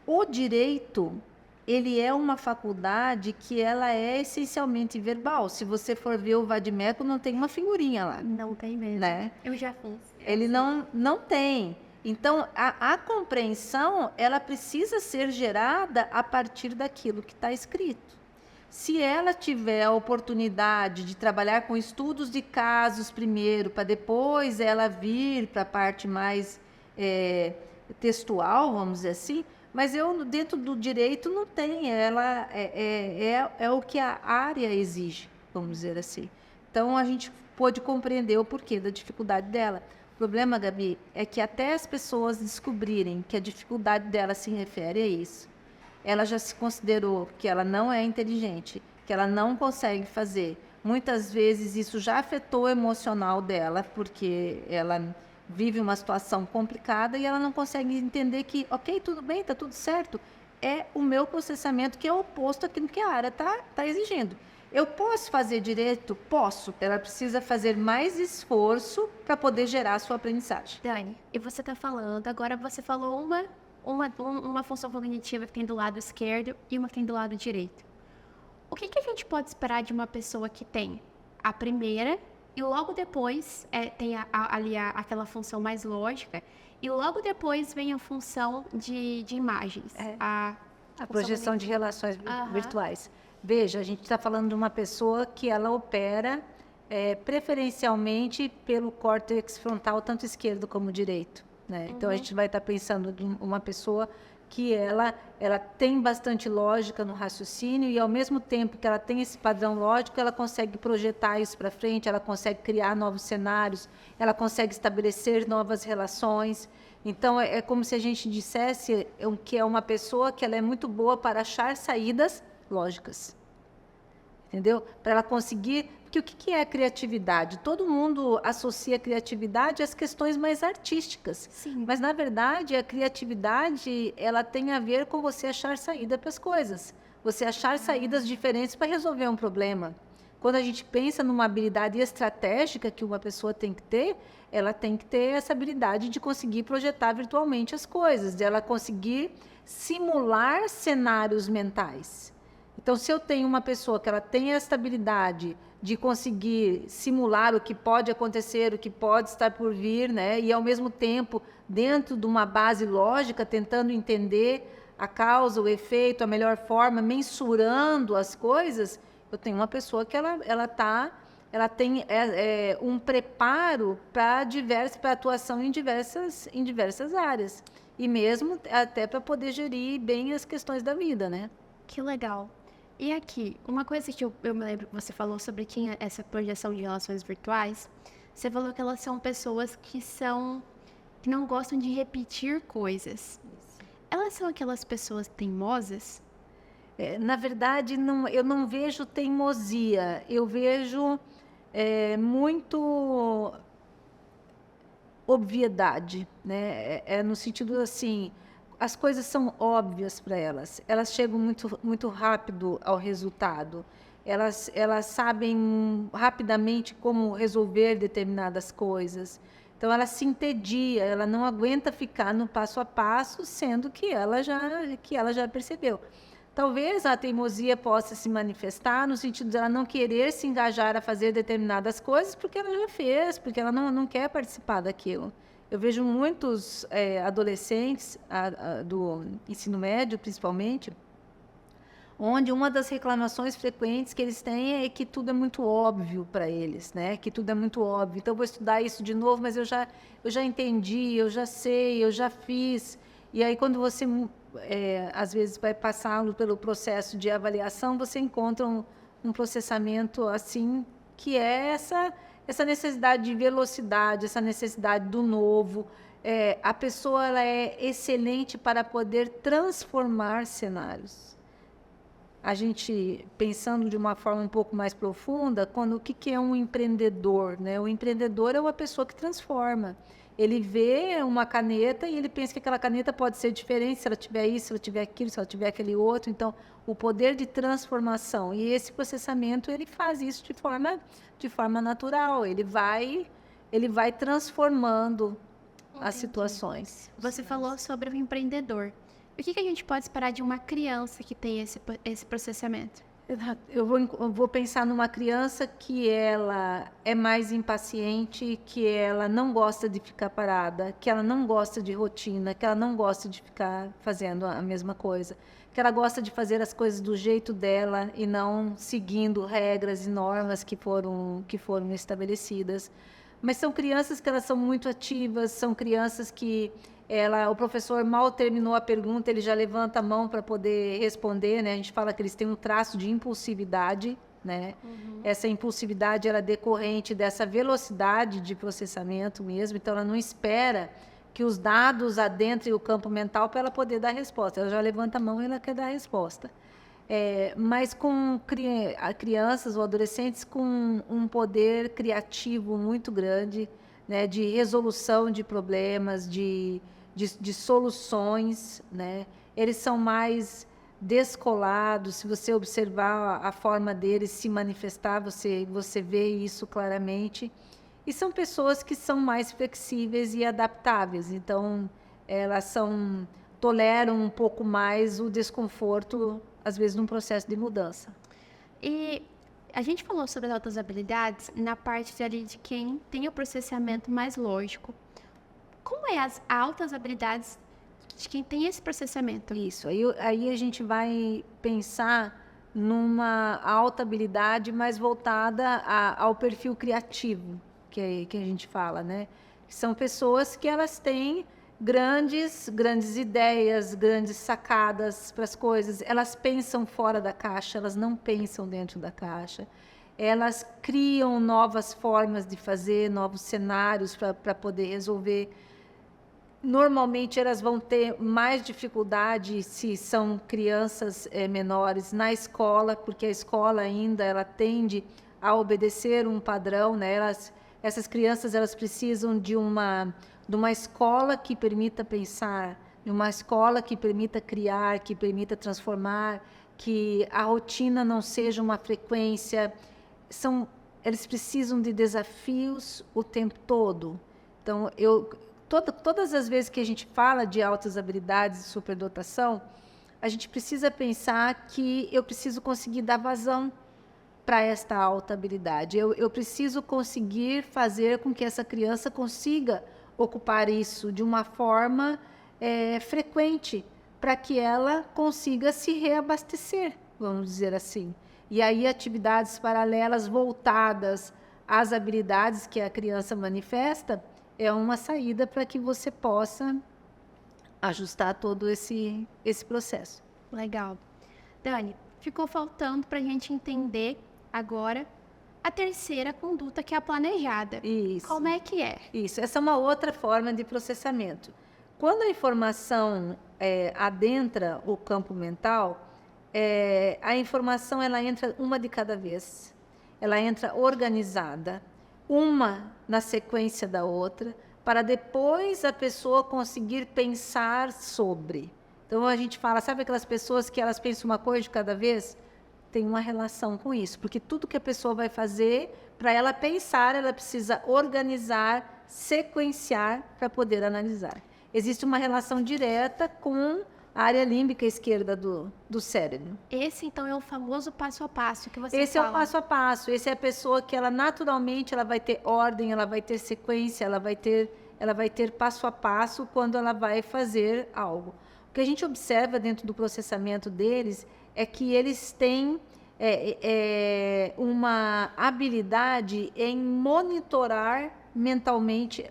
Speaker 2: O direito, ele é uma faculdade que ela é essencialmente verbal. Se você for ver o vade-mecum, não tem uma figurinha lá.
Speaker 1: Não tem mesmo.
Speaker 2: Né?
Speaker 1: Eu já fiz.
Speaker 2: Ele não tem. Então, a compreensão, ela precisa ser gerada a partir daquilo que está escrito. Se ela tiver a oportunidade de trabalhar com estudos de casos primeiro, para depois ela vir para a parte mais textual, vamos dizer assim, mas dentro do direito não tem, ela é o que a área exige, vamos dizer assim. Então, a gente pôde compreender o porquê da dificuldade dela. O problema, Gabi, é que até as pessoas descobrirem que a dificuldade dela se refere a isso, ela já se considerou que ela não é inteligente, que ela não consegue fazer. Muitas vezes isso já afetou o emocional dela, porque ela vive uma situação complicada e ela não consegue entender que, ok, tudo bem, está tudo certo, é o meu processamento que é oposto àquilo que a área está exigindo. Eu posso fazer direito? Posso. Ela precisa fazer mais esforço para poder gerar a sua aprendizagem.
Speaker 1: Dani, e você está falando, agora você falou uma função cognitiva que tem do lado esquerdo e uma que tem do lado direito. O que a gente pode esperar de uma pessoa que tem a primeira e logo depois tem ali aquela função mais lógica e logo depois vem a função de imagens?
Speaker 2: A projeção de relações virtuais. Veja, a gente está falando de uma pessoa que ela opera preferencialmente pelo córtex frontal, tanto esquerdo como direito. Né? Então, a gente vai estar pensando em uma pessoa que ela tem bastante lógica no raciocínio e, ao mesmo tempo que ela tem esse padrão lógico, ela consegue projetar isso para frente, ela consegue criar novos cenários, ela consegue estabelecer novas relações. Então, é como se a gente dissesse que é uma pessoa que ela é muito boa para achar saídas lógicas. Entendeu? Para ela conseguir... Porque o que é a criatividade? Todo mundo associa a criatividade às questões mais artísticas.
Speaker 1: Sim.
Speaker 2: Mas, na verdade, a criatividade ela tem a ver com você achar saída para as coisas. Você achar saídas diferentes para resolver um problema. Quando a gente pensa numa habilidade estratégica que uma pessoa tem que ter, ela tem que ter essa habilidade de conseguir projetar virtualmente as coisas, de ela conseguir simular cenários mentais. Então, se eu tenho uma pessoa que ela tem essa habilidade de conseguir simular o que pode acontecer, o que pode estar por vir, né? E, ao mesmo tempo, dentro de uma base lógica, tentando entender a causa, o efeito, a melhor forma, mensurando as coisas, eu tenho uma pessoa que ela tem um preparo para atuação em diversas áreas. E mesmo até para poder gerir bem as questões da vida, né?
Speaker 1: Que legal. E aqui, uma coisa que eu me lembro que você falou sobre essa projeção de relações virtuais, você falou que elas são pessoas que não gostam de repetir coisas. Elas são aquelas pessoas teimosas?
Speaker 2: Na verdade, eu não vejo teimosia, eu vejo muito obviedade, né? No sentido assim, as coisas são óbvias para elas chegam muito rápido ao resultado, elas sabem rapidamente como resolver determinadas coisas, então ela se entedia, ela não aguenta ficar no passo a passo, sendo que ela já percebeu. Talvez a teimosia possa se manifestar no sentido de ela não querer se engajar a fazer determinadas coisas porque ela já fez, porque ela não quer participar daquilo. Eu vejo muitos adolescentes do ensino médio, principalmente, onde uma das reclamações frequentes que eles têm é que tudo é muito óbvio para eles, né? Que tudo é muito óbvio. Então, eu vou estudar isso de novo, mas eu já entendi, eu já sei, eu já fiz. E aí, quando você, às vezes, vai passando pelo processo de avaliação, você encontra um processamento assim, que é essa necessidade de velocidade, essa necessidade do novo. A pessoa ela é excelente para poder transformar cenários. A gente, pensando de uma forma um pouco mais profunda, o que é um empreendedor, né? O empreendedor é uma pessoa que transforma. Ele vê uma caneta e ele pensa que aquela caneta pode ser diferente se ela tiver isso, se ela tiver aquilo, se ela tiver aquele outro. Então, o poder de transformação. E esse processamento, ele faz isso de forma natural. Ele vai transformando as situações.
Speaker 1: Você falou sobre o empreendedor. O que a gente pode esperar de uma criança que tem esse processamento?
Speaker 2: Eu vou pensar numa criança que ela é mais impaciente, que ela não gosta de ficar parada, que ela não gosta de rotina, que ela não gosta de ficar fazendo a mesma coisa, que ela gosta de fazer as coisas do jeito dela e não seguindo regras e normas que foram estabelecidas. Mas são crianças que elas são muito ativas, são crianças que o professor mal terminou a pergunta, ele já levanta a mão para poder responder, né? A gente fala que eles têm um traço de impulsividade, né? Essa impulsividade ela é decorrente dessa velocidade de processamento mesmo, então ela não espera que os dados adentrem o campo mental para ela poder dar a resposta. Ela já levanta a mão e ela quer dar a resposta. Mas com crianças ou adolescentes com um poder criativo muito grande, né, de resolução de problemas, de soluções, né? Eles são mais descolados. Se você observar a forma deles se manifestar, você vê isso claramente. E são pessoas que são mais flexíveis e adaptáveis. Então, elas toleram um pouco mais o desconforto, às vezes, num processo de mudança.
Speaker 1: E a gente falou sobre as altas habilidades na parte ali de quem tem o processamento mais lógico. Como é as altas habilidades de quem tem esse processamento?
Speaker 2: Isso. Aí a gente vai pensar numa alta habilidade mais voltada ao perfil criativo, que a gente fala, né? São pessoas que elas têm grandes ideias, grandes sacadas para as coisas. Elas pensam fora da caixa, elas não pensam dentro da caixa. Elas criam novas formas de fazer, novos cenários para poder resolver. Normalmente, elas vão ter mais dificuldade se são crianças menores na escola, porque a escola ainda ela tende a obedecer um padrão, né? Essas crianças elas precisam de uma escola que permita pensar, de uma escola que permita criar, que permita transformar, que a rotina não seja uma frequência. Eles precisam de desafios o tempo todo. Então, todas as vezes que a gente fala de altas habilidades e superdotação, a gente precisa pensar que eu preciso conseguir dar vazão para esta alta habilidade. Eu preciso conseguir fazer com que essa criança consiga ocupar isso de uma forma frequente, para que ela consiga se reabastecer, vamos dizer assim. E aí atividades paralelas voltadas às habilidades que a criança manifesta é uma saída para que você possa ajustar todo esse processo.
Speaker 1: Legal. Dani, ficou faltando para a gente entender agora a terceira conduta, que é a planejada.
Speaker 2: Isso.
Speaker 1: Como é que é?
Speaker 2: Isso. Essa é uma outra forma de processamento. Quando a informação adentra o campo mental, a informação ela entra uma de cada vez. Ela entra organizada, uma na sequência da outra, para depois a pessoa conseguir pensar sobre. Então, a gente fala, sabe aquelas pessoas que elas pensam uma coisa de cada vez? Tem uma relação com isso, porque tudo que a pessoa vai fazer, para ela pensar, ela precisa organizar, sequenciar para poder analisar. Existe uma relação direta com a área límbica esquerda do cérebro.
Speaker 1: Esse, então, é o famoso passo a passo que você
Speaker 2: Esse
Speaker 1: fala.
Speaker 2: é o passo a passo. Esse é a pessoa que ela naturalmente ela vai ter ordem, ela vai ter sequência, ela vai ter passo a passo quando ela vai fazer algo. O que a gente observa dentro do processamento deles é que eles têm uma habilidade em monitorar mentalmente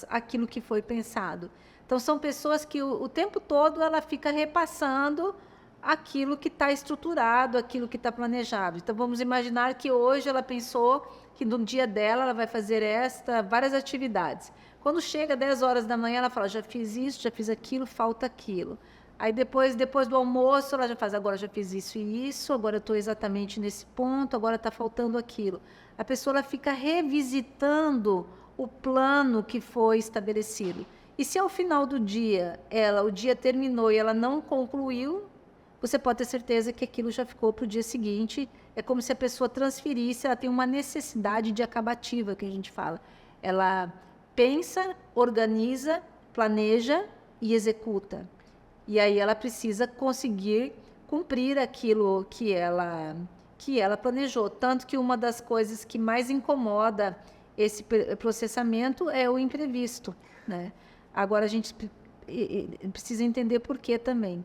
Speaker 2: aquilo que foi pensado. Então, são pessoas que o tempo todo ela fica repassando aquilo que está estruturado, aquilo que está planejado. Então, vamos imaginar que hoje ela pensou que no dia dela ela vai fazer várias atividades. Quando chega 10 horas da manhã, ela fala, já fiz isso, já fiz aquilo, falta aquilo. Aí depois do almoço, ela já faz, agora já fiz isso e isso, agora eu estou exatamente nesse ponto, agora está faltando aquilo. A pessoa ela fica revisitando o plano que foi estabelecido. E se ao final do dia, o dia terminou e ela não concluiu, você pode ter certeza que aquilo já ficou para o dia seguinte. É como se a pessoa transferisse, ela tem uma necessidade de acabativa, que a gente fala. Ela pensa, organiza, planeja e executa. E aí ela precisa conseguir cumprir aquilo que ela planejou. Tanto que uma das coisas que mais incomoda esse processamento é o imprevisto, né? Agora a gente precisa entender por que também.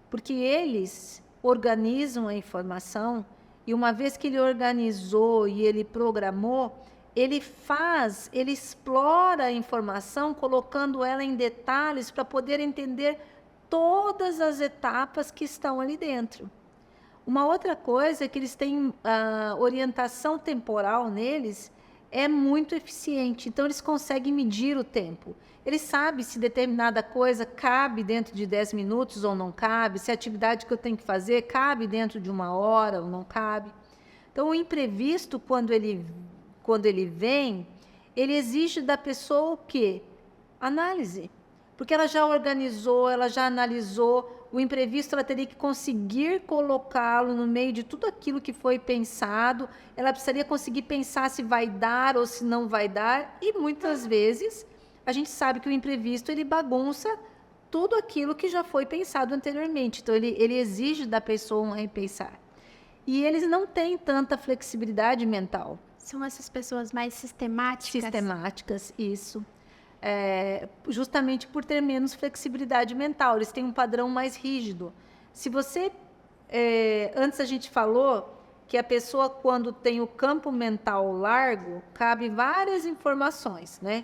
Speaker 2: Porque eles organizam a informação e uma vez que ele organizou e ele programou, ele explora a informação colocando ela em detalhes para poder entender todas as etapas que estão ali dentro. Uma outra coisa é que eles têm a orientação temporal neles é muito eficiente, então eles conseguem medir o tempo. Eles sabem se determinada coisa cabe dentro de 10 minutos ou não cabe, se a atividade que eu tenho que fazer cabe dentro de 1 hora ou não cabe. Então, o imprevisto, quando ele vem, ele exige da pessoa o quê? Análise. Porque ela já organizou, ela já analisou, o imprevisto ela teria que conseguir colocá-lo no meio de tudo aquilo que foi pensado, ela precisaria conseguir pensar se vai dar ou se não vai dar, e muitas vezes a gente sabe que o imprevisto ele bagunça tudo aquilo que já foi pensado anteriormente, então ele exige da pessoa um repensar. E eles não têm tanta flexibilidade mental.
Speaker 1: São essas pessoas mais sistemáticas?
Speaker 2: Sistemáticas, isso. Justamente por ter menos flexibilidade mental, eles têm um padrão mais rígido. Se você, antes a gente falou que a pessoa quando tem o campo mental largo, cabe várias informações, né?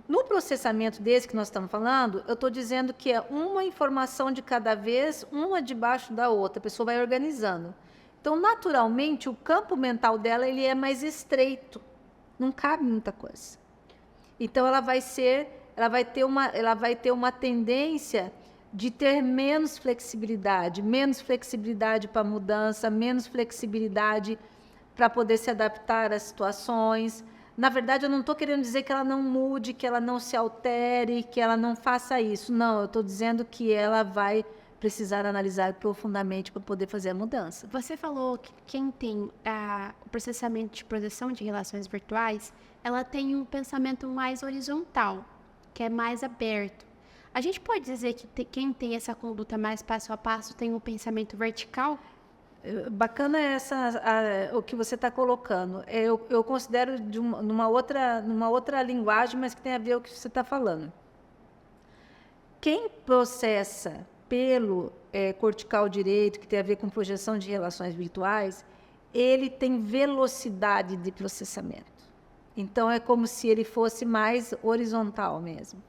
Speaker 2: No processamento desse que nós estamos falando, eu estou dizendo que é uma informação de cada vez, uma debaixo da outra, a pessoa vai organizando. Então, naturalmente, o campo mental dela ele é mais estreito, não cabe muita coisa. Então, ela vai ter uma tendência de ter menos flexibilidade para mudança, menos flexibilidade para poder se adaptar às situações. Na verdade, eu não estou querendo dizer que ela não mude, que ela não se altere, que ela não faça isso. Não, eu estou dizendo que ela vai precisar analisar profundamente para poder fazer a mudança.
Speaker 1: Você falou que quem tem o processamento de projeção de relações virtuais, ela tem um pensamento mais horizontal, que é mais aberto. A gente pode dizer que quem tem essa conduta mais passo a passo tem um pensamento vertical?
Speaker 2: Bacana o que você está colocando. Eu considero numa outra linguagem, mas que tem a ver com o que você está falando. Quem processa pelo cortical direito, que tem a ver com projeção de relações virtuais, ele tem velocidade de processamento. Então, é como se ele fosse mais horizontal mesmo.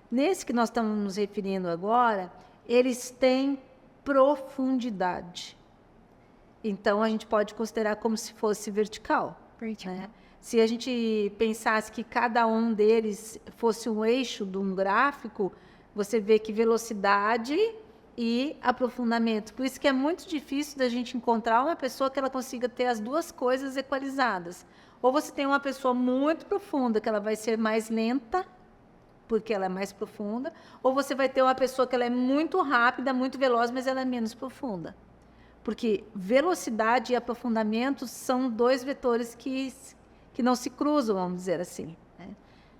Speaker 2: Nesse que nós estamos nos referindo agora, eles têm profundidade. Então, a gente pode considerar como se fosse vertical. Né? Se a gente pensasse que cada um deles fosse um eixo de um gráfico, você vê que velocidade e aprofundamento. Por isso que é muito difícil da gente encontrar uma pessoa que ela consiga ter as duas coisas equalizadas. Ou você tem uma pessoa muito profunda, que ela vai ser mais lenta, porque ela é mais profunda, ou você vai ter uma pessoa que ela é muito rápida, muito veloz, mas ela é menos profunda. Porque velocidade e aprofundamento são dois vetores que não se cruzam, vamos dizer assim. Né?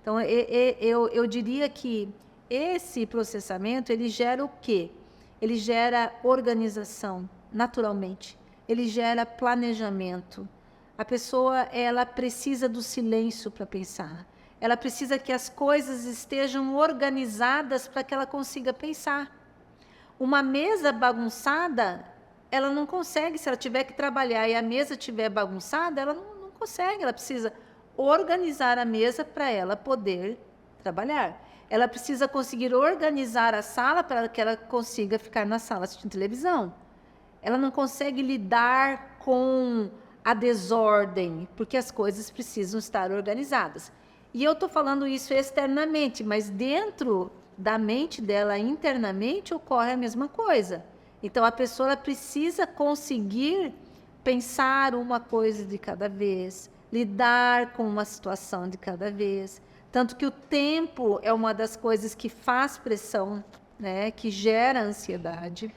Speaker 2: Então, eu diria que esse processamento, ele gera o quê? Ele gera organização, naturalmente. Ele gera planejamento. A pessoa, ela precisa do silêncio para pensar. Ela precisa que as coisas estejam organizadas para que ela consiga pensar. Uma mesa bagunçada, ela não consegue, se ela tiver que trabalhar e a mesa estiver bagunçada, ela não consegue, ela precisa organizar a mesa para ela poder trabalhar. Ela precisa conseguir organizar a sala para que ela consiga ficar na sala assistindo televisão. Ela não consegue lidar com a desordem, porque as coisas precisam estar organizadas. E eu estou falando isso externamente, mas dentro da mente dela, internamente, ocorre a mesma coisa. Então, a pessoa ela precisa conseguir pensar uma coisa de cada vez, lidar com uma situação de cada vez. Tanto que o tempo é uma das coisas que faz pressão, né, que gera ansiedade.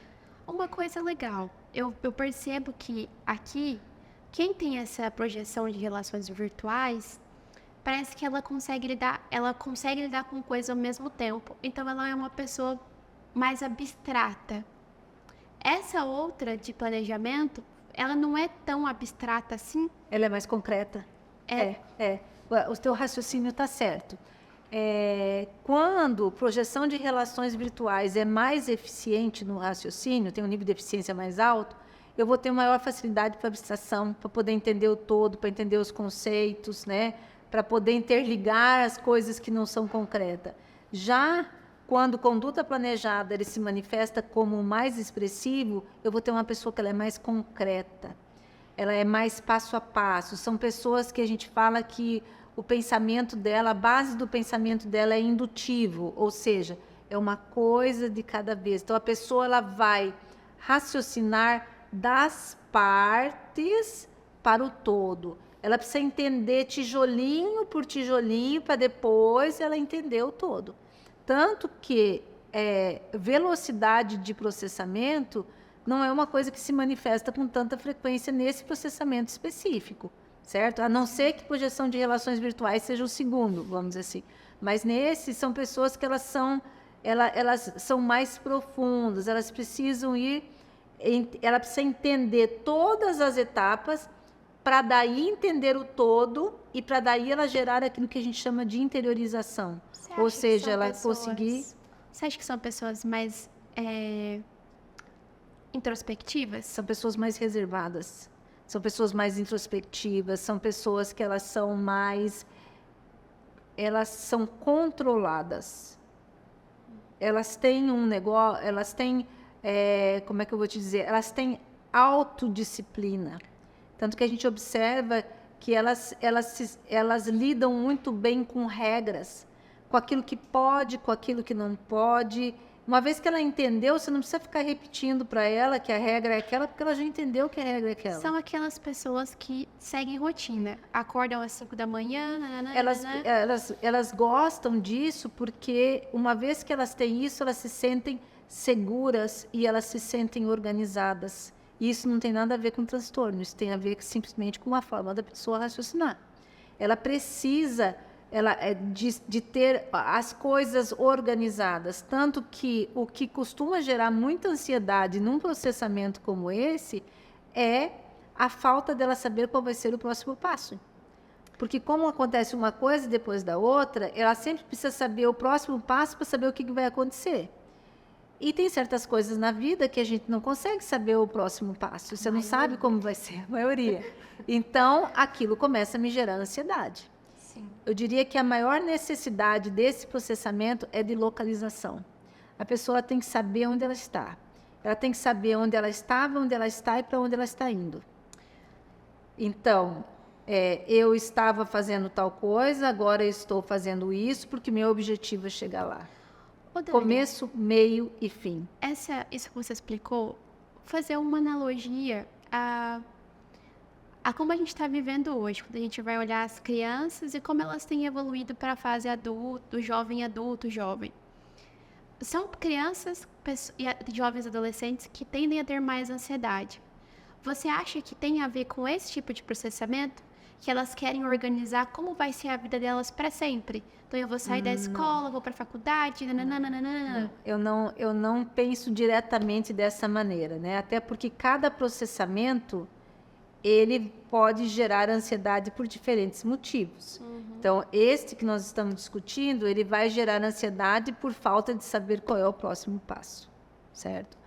Speaker 1: Uma coisa legal, eu percebo que aqui, quem tem essa projeção de relações virtuais, parece que ela consegue lidar com coisas ao mesmo tempo. Então, ela é uma pessoa mais abstrata. Essa outra de planejamento, ela não é tão abstrata assim.
Speaker 2: Ela é mais concreta. É. O teu raciocínio está certo. Quando projeção de relações virtuais é mais eficiente no raciocínio, tem um nível de eficiência mais alto, eu vou ter maior facilidade para abstração, para poder entender o todo, para entender os conceitos, né? Para poder interligar as coisas que não são concretas. Já quando conduta planejada ele se manifesta como mais expressivo, eu vou ter uma pessoa que ela é mais concreta, ela é mais passo a passo. São pessoas que a gente fala que o pensamento dela, a base do pensamento dela é indutivo, ou seja, é uma coisa de cada vez. Então, a pessoa ela vai raciocinar das partes para o todo. Ela precisa entender tijolinho por tijolinho para depois ela entender o todo. Tanto que velocidade de processamento não é uma coisa que se manifesta com tanta frequência nesse processamento específico. Certo? A não ser que projeção de relações virtuais seja o segundo, vamos dizer assim. Mas nesse são pessoas que elas são mais profundas, elas precisam ela precisa entender todas as etapas para daí entender o todo e para daí ela gerar aquilo que a gente chama de interiorização. Ou seja, ela conseguir...
Speaker 1: Você acha que são pessoas mais introspectivas?
Speaker 2: São pessoas mais reservadas. São pessoas mais introspectivas, são pessoas que elas são controladas. Elas têm um negócio, elas têm, como é que eu vou te dizer? Elas têm autodisciplina. Tanto que a gente observa que elas lidam muito bem com regras, com aquilo que pode, com aquilo que não pode. Uma vez que ela entendeu, você não precisa ficar repetindo para ela que a regra é aquela, porque ela já entendeu que a regra é aquela.
Speaker 1: São aquelas pessoas que seguem rotina, acordam às 5 da manhã.
Speaker 2: Elas gostam disso porque, uma vez que elas têm isso, elas se sentem seguras e elas se sentem organizadas. E isso não tem nada a ver com transtorno, isso tem a ver simplesmente com a forma da pessoa raciocinar. Ela precisa... de ter as coisas organizadas, tanto que o que costuma gerar muita ansiedade num processamento como esse é a falta dela saber qual vai ser o próximo passo. Porque como acontece uma coisa depois da outra, ela sempre precisa saber o próximo passo para saber o que vai acontecer. E tem certas coisas na vida que a gente não consegue saber o próximo passo, você não sabe como vai ser, a maioria. Então, aquilo começa a me gerar ansiedade. Eu diria que a maior necessidade desse processamento é de localização. A pessoa tem que saber onde ela está. Ela tem que saber onde ela estava, onde ela está e para onde ela está indo. Então, eu estava fazendo tal coisa, agora eu estou fazendo isso porque meu objetivo é chegar lá.
Speaker 1: Dani,
Speaker 2: começo, meio e fim.
Speaker 1: Isso que você explicou, fazer uma analogia a como a gente está vivendo hoje, quando a gente vai olhar as crianças e como elas têm evoluído para a fase adulto, jovem. São crianças e jovens adolescentes que tendem a ter mais ansiedade. Você acha que tem a ver com esse tipo de processamento? Que elas querem organizar como vai ser a vida delas para sempre? Então, eu vou sair da escola, vou para a faculdade, nananana.
Speaker 2: Eu não penso diretamente dessa maneira, né? Até porque cada processamento... ele pode gerar ansiedade por diferentes motivos. Então, este que nós estamos discutindo, ele vai gerar ansiedade por falta de saber qual é o próximo passo, certo?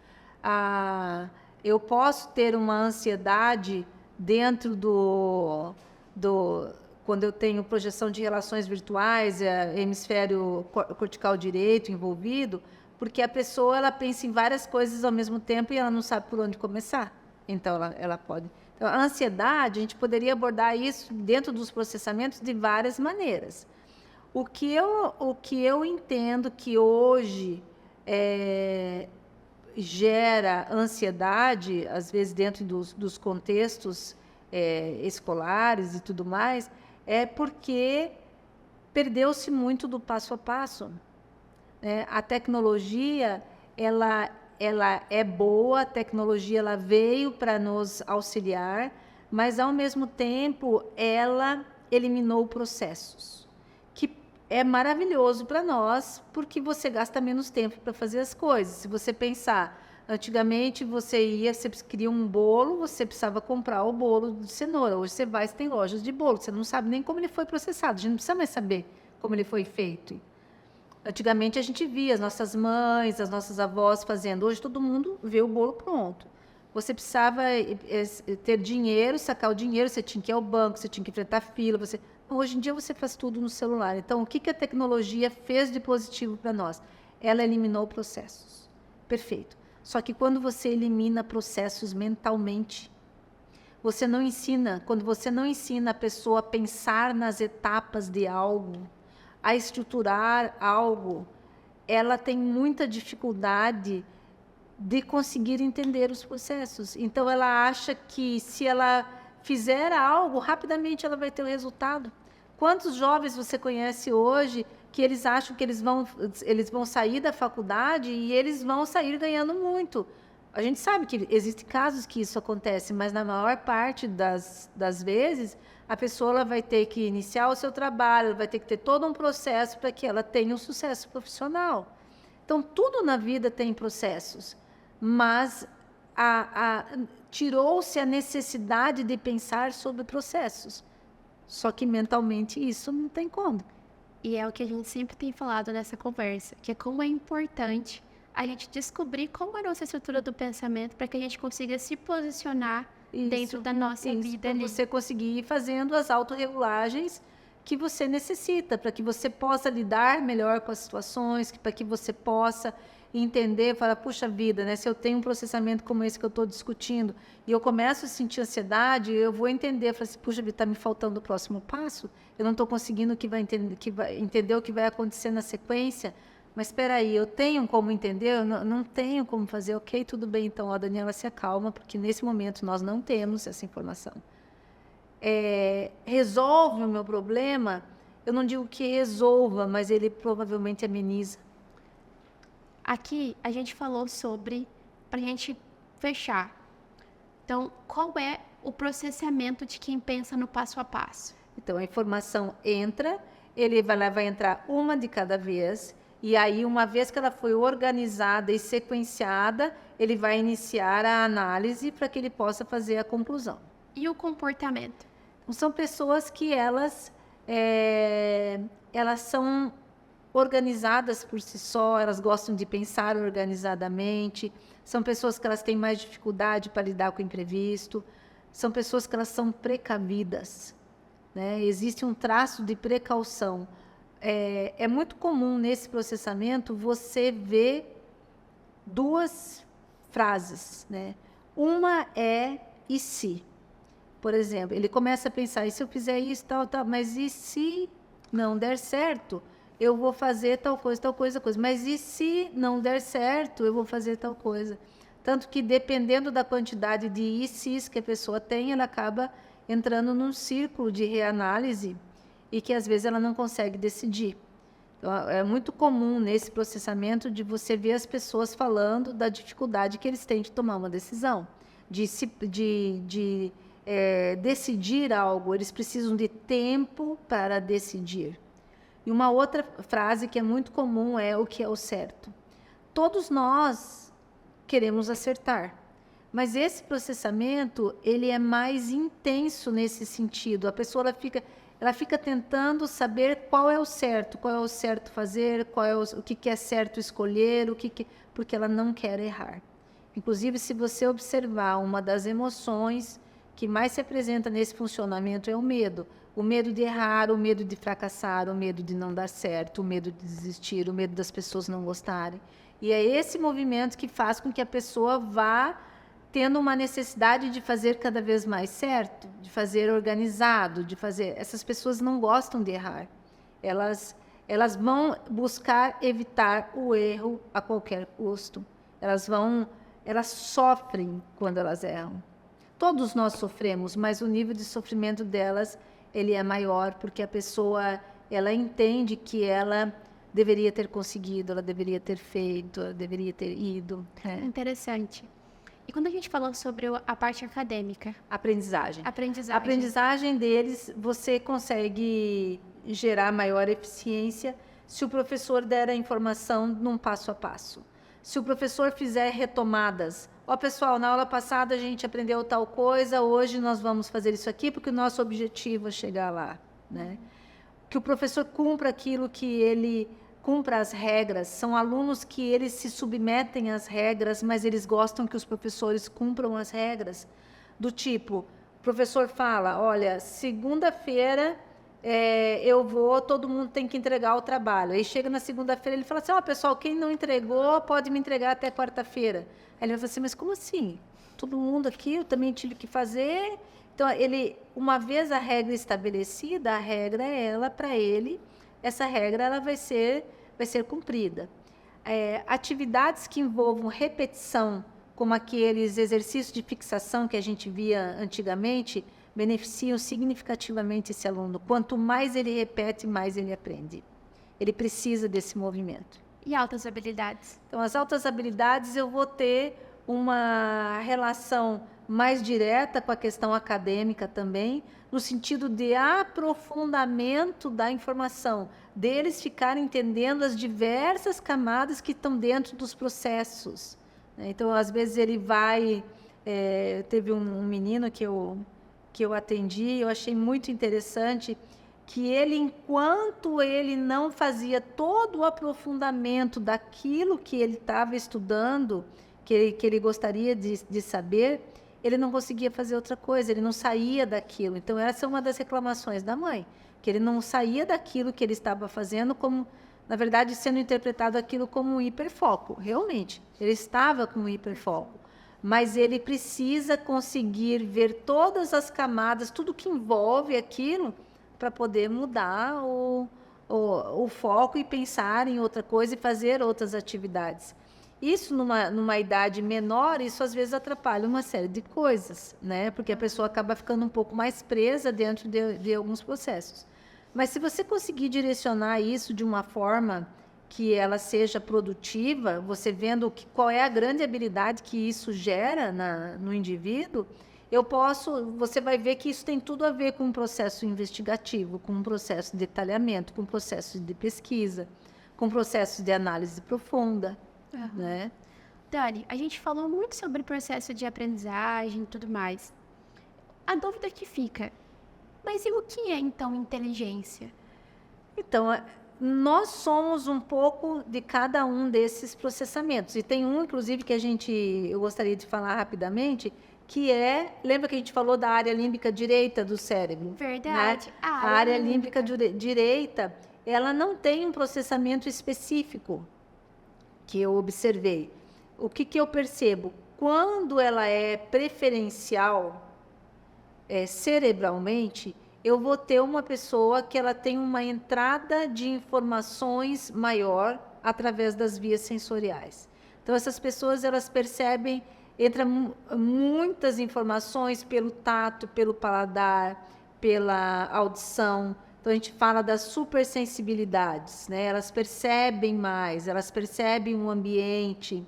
Speaker 2: Eu posso ter uma ansiedade dentro quando eu tenho projeção de relações virtuais, hemisfério cortical direito envolvido, porque a pessoa ela pensa em várias coisas ao mesmo tempo e ela não sabe por onde começar. Então, ela pode... A ansiedade, a gente poderia abordar isso dentro dos processamentos de várias maneiras. O que eu entendo que hoje gera ansiedade, às vezes dentro dos contextos escolares e tudo mais, é porque perdeu-se muito do passo a passo. A tecnologia, ela é boa, a tecnologia ela veio para nos auxiliar, mas, ao mesmo tempo, ela eliminou processos, que é maravilhoso para nós, porque você gasta menos tempo para fazer as coisas. Se você pensar, antigamente você queria um bolo, você precisava comprar o bolo de cenoura. Hoje você tem lojas de bolo, você não sabe nem como ele foi processado, a gente não precisa mais saber como ele foi feito. Antigamente a gente via as nossas mães, as nossas avós fazendo. Hoje todo mundo vê o bolo pronto. Você precisava ter dinheiro, sacar o dinheiro, você tinha que ir ao banco, você tinha que enfrentar fila. Hoje em dia você faz tudo no celular. Então, o que a tecnologia fez de positivo para nós? Ela eliminou processos. Perfeito. Só que quando você elimina processos mentalmente, quando você não ensina a pessoa a pensar nas etapas de algo, a estruturar algo, ela tem muita dificuldade de conseguir entender os processos. Então, ela acha que se ela fizer algo, rapidamente ela vai ter o resultado. Quantos jovens você conhece hoje que eles acham que eles vão sair da faculdade e eles vão sair ganhando muito? A gente sabe que existem casos que isso acontece, mas na maior parte das vezes, a pessoa ela vai ter que iniciar o seu trabalho, ela vai ter que ter todo um processo para que ela tenha um sucesso profissional. Então, tudo na vida tem processos, mas tirou-se a necessidade de pensar sobre processos. Só que mentalmente isso não tem como.
Speaker 1: E é o que a gente sempre tem falado nessa conversa, que é como é importante a gente descobrir como é a nossa estrutura do pensamento para que a gente consiga se posicionar dentro da nossa vida ali.
Speaker 2: Para você conseguir ir fazendo as autorregulagens que você necessita, para que você possa lidar melhor com as situações, para que você possa entender, falar, puxa vida, né? Se eu tenho um processamento como esse que eu estou discutindo e eu começo a sentir ansiedade, eu vou entender, falar assim, puxa vida, está me faltando o próximo passo, eu não estou conseguindo entender o que vai acontecer na sequência, mas espera aí, eu tenho como entender? Eu não tenho como fazer, ok, tudo bem, então, ó, Daniela, se acalma, porque nesse momento nós não temos essa informação. Resolve o meu problema? Eu não digo que resolva, mas ele provavelmente ameniza.
Speaker 1: Aqui a gente falou sobre, para a gente fechar, então, qual é o processamento de quem pensa no passo a passo?
Speaker 2: Então, a informação entra, vai entrar uma de cada vez, e aí, uma vez que ela foi organizada e sequenciada, ele vai iniciar a análise para que ele possa fazer a conclusão.
Speaker 1: E o comportamento?
Speaker 2: Então, são pessoas que elas são organizadas por si só, elas gostam de pensar organizadamente, são pessoas que elas têm mais dificuldade para lidar com o imprevisto, são pessoas que elas são precavidas, né? Existe um traço de precaução. É muito comum nesse processamento você ver duas frases, né? Uma é "e se?". Por exemplo, ele começa a pensar, e se eu fizer isso, tal, mas e se não der certo? Eu vou fazer tal coisa, mas e se não der certo, eu vou fazer tal coisa? Tanto que, dependendo da quantidade de e se's que a pessoa tem, ela acaba entrando num círculo de reanálise e que, às vezes, ela não consegue decidir. Então, é muito comum nesse processamento de você ver as pessoas falando da dificuldade que eles têm de tomar uma decisão, de decidir algo, eles precisam de tempo para decidir. E uma outra frase que é muito comum é o que é o certo. Todos nós queremos acertar, mas esse processamento ele é mais intenso nesse sentido. A pessoa ela fica tentando saber qual é o certo fazer, o que é certo escolher, porque ela não quer errar. Inclusive, se você observar, uma das emoções que mais se apresenta nesse funcionamento é o medo. O medo de errar, o medo de fracassar, o medo de não dar certo, o medo de desistir, o medo das pessoas não gostarem. E é esse movimento que faz com que a pessoa vá tendo uma necessidade de fazer cada vez mais certo, de fazer organizado, de fazer... Essas pessoas não gostam de errar. Elas vão buscar evitar o erro a qualquer custo. Elas sofrem quando elas erram. todos nós sofremos, mas o nível de sofrimento delas, ele é maior, porque a pessoa, ela entende que ela deveria ter conseguido, ela deveria ter feito, ela deveria ter ido.
Speaker 1: Interessante. E quando a gente falou sobre a parte acadêmica?
Speaker 2: Aprendizagem.
Speaker 1: Aprendizagem.
Speaker 2: A aprendizagem deles, você consegue gerar maior eficiência se o professor der a informação num passo a passo. Se o professor fizer retomadas. Ó, pessoal, na aula passada a gente aprendeu tal coisa, hoje nós vamos fazer isso aqui, porque o nosso objetivo é chegar lá, né? Que o professor cumpra aquilo que ele... cumpra as regras. São alunos que eles se submetem às regras, mas eles gostam que os professores cumpram as regras. Do tipo, o professor fala, olha, segunda-feira todo mundo tem que entregar o trabalho. Aí chega na segunda-feira, ele fala assim, ó, pessoal, quem não entregou pode me entregar até quarta-feira. Aí ele vai falar assim, mas como assim? Todo mundo aqui, eu também tive que fazer. Então, uma vez a regra estabelecida, a regra é ela para ele, essa regra ela vai ser cumprida. Atividades que envolvam repetição, como aqueles exercícios de fixação que a gente via antigamente, beneficiam significativamente esse aluno. Quanto mais ele repete, mais ele aprende. Ele precisa desse movimento.
Speaker 1: E altas habilidades?
Speaker 2: Então, as altas habilidades, eu vou ter uma relação mais direta com a questão acadêmica também, no sentido de aprofundamento da informação, deles ficarem entendendo as diversas camadas que estão dentro dos processos. Então, às vezes, ele vai... teve um menino que eu atendi, eu achei muito interessante, que ele, enquanto ele não fazia todo o aprofundamento daquilo que ele estava estudando, que ele gostaria de saber, ele não conseguia fazer outra coisa, ele não saía daquilo. Então, essa é uma das reclamações da mãe, que ele não saía daquilo que ele estava fazendo, como, na verdade, sendo interpretado aquilo como um hiperfoco. Realmente, ele estava com um hiperfoco, mas ele precisa conseguir ver todas as camadas, tudo que envolve aquilo, para poder mudar o foco e pensar em outra coisa e fazer outras atividades. Isso, numa idade menor, isso às vezes atrapalha uma série de coisas, né? Porque a pessoa acaba ficando um pouco mais presa dentro de alguns processos. Mas se você conseguir direcionar isso de uma forma que ela seja produtiva, você vendo qual é a grande habilidade que isso gera no indivíduo, você vai ver que isso tem tudo a ver com um processo investigativo, com um processo de detalhamento, com um processo de pesquisa, com um processo de análise profunda. Né?
Speaker 1: Dani, a gente falou muito sobre o processo de aprendizagem e tudo mais. A dúvida que fica, mas e o que é, então, inteligência?
Speaker 2: Então, nós somos um pouco de cada um desses processamentos. E tem um, inclusive, que eu gostaria de falar rapidamente, que lembra que a gente falou da área límbica direita do cérebro?
Speaker 1: Verdade.
Speaker 2: Né? A área límbica direita, ela não tem um processamento específico, que eu observei. O que eu percebo? Quando ela é preferencial cerebralmente, eu vou ter uma pessoa que ela tem uma entrada de informações maior através das vias sensoriais. Então, essas pessoas, elas percebem, entram muitas informações pelo tato, pelo paladar, pela audição. Então, a gente fala das supersensibilidades, né? Elas percebem mais, elas percebem o ambiente,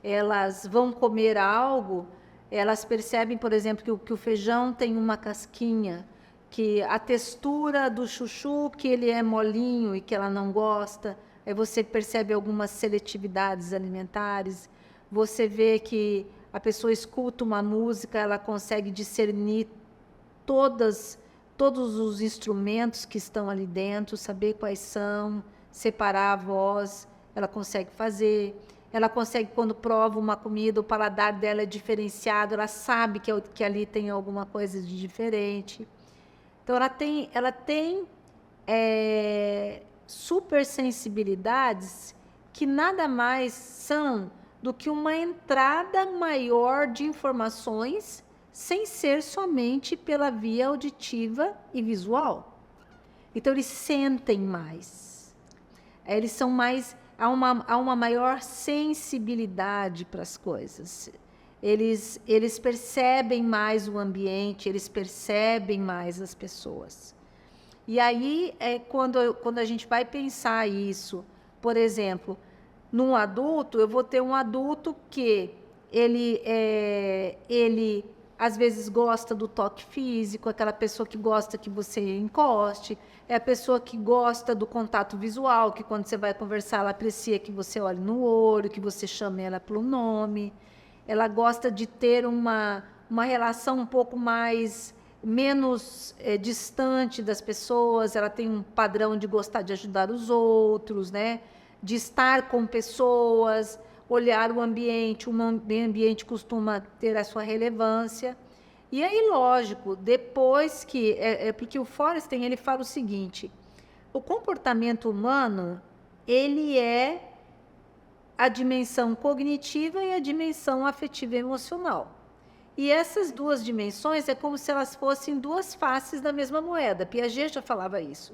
Speaker 2: elas vão comer algo, elas percebem, por exemplo, que o feijão tem uma casquinha, que a textura do chuchu, que ele é molinho e que ela não gosta. Aí você percebe algumas seletividades alimentares, você vê que a pessoa escuta uma música, ela consegue discernir todos os instrumentos que estão ali dentro, saber quais são, separar a voz, ela consegue fazer. Ela consegue, quando prova uma comida, o paladar dela é diferenciado, ela sabe que ali tem alguma coisa de diferente. Então, ela tem supersensibilidades que nada mais são do que uma entrada maior de informações sem ser somente pela via auditiva e visual. Então, eles sentem mais. Eles são mais... Há uma maior sensibilidade para as coisas. Eles percebem mais o ambiente, eles percebem mais as pessoas. E aí, quando a gente vai pensar isso, por exemplo, num adulto, eu vou ter um adulto que ele às vezes gosta do toque físico, aquela pessoa que gosta que você encoste, é a pessoa que gosta do contato visual, que quando você vai conversar, ela aprecia que você olhe no olho, que você chame ela pelo nome. Ela gosta de ter uma relação um pouco menos distante das pessoas, ela tem um padrão de gostar de ajudar os outros, né? De estar com pessoas, olhar o ambiente costuma ter a sua relevância. E aí, lógico, depois que... porque o Forrester, ele fala o seguinte, o comportamento humano, ele é a dimensão cognitiva e a dimensão afetiva e emocional. E essas duas dimensões é como se elas fossem duas faces da mesma moeda. Piaget já falava isso.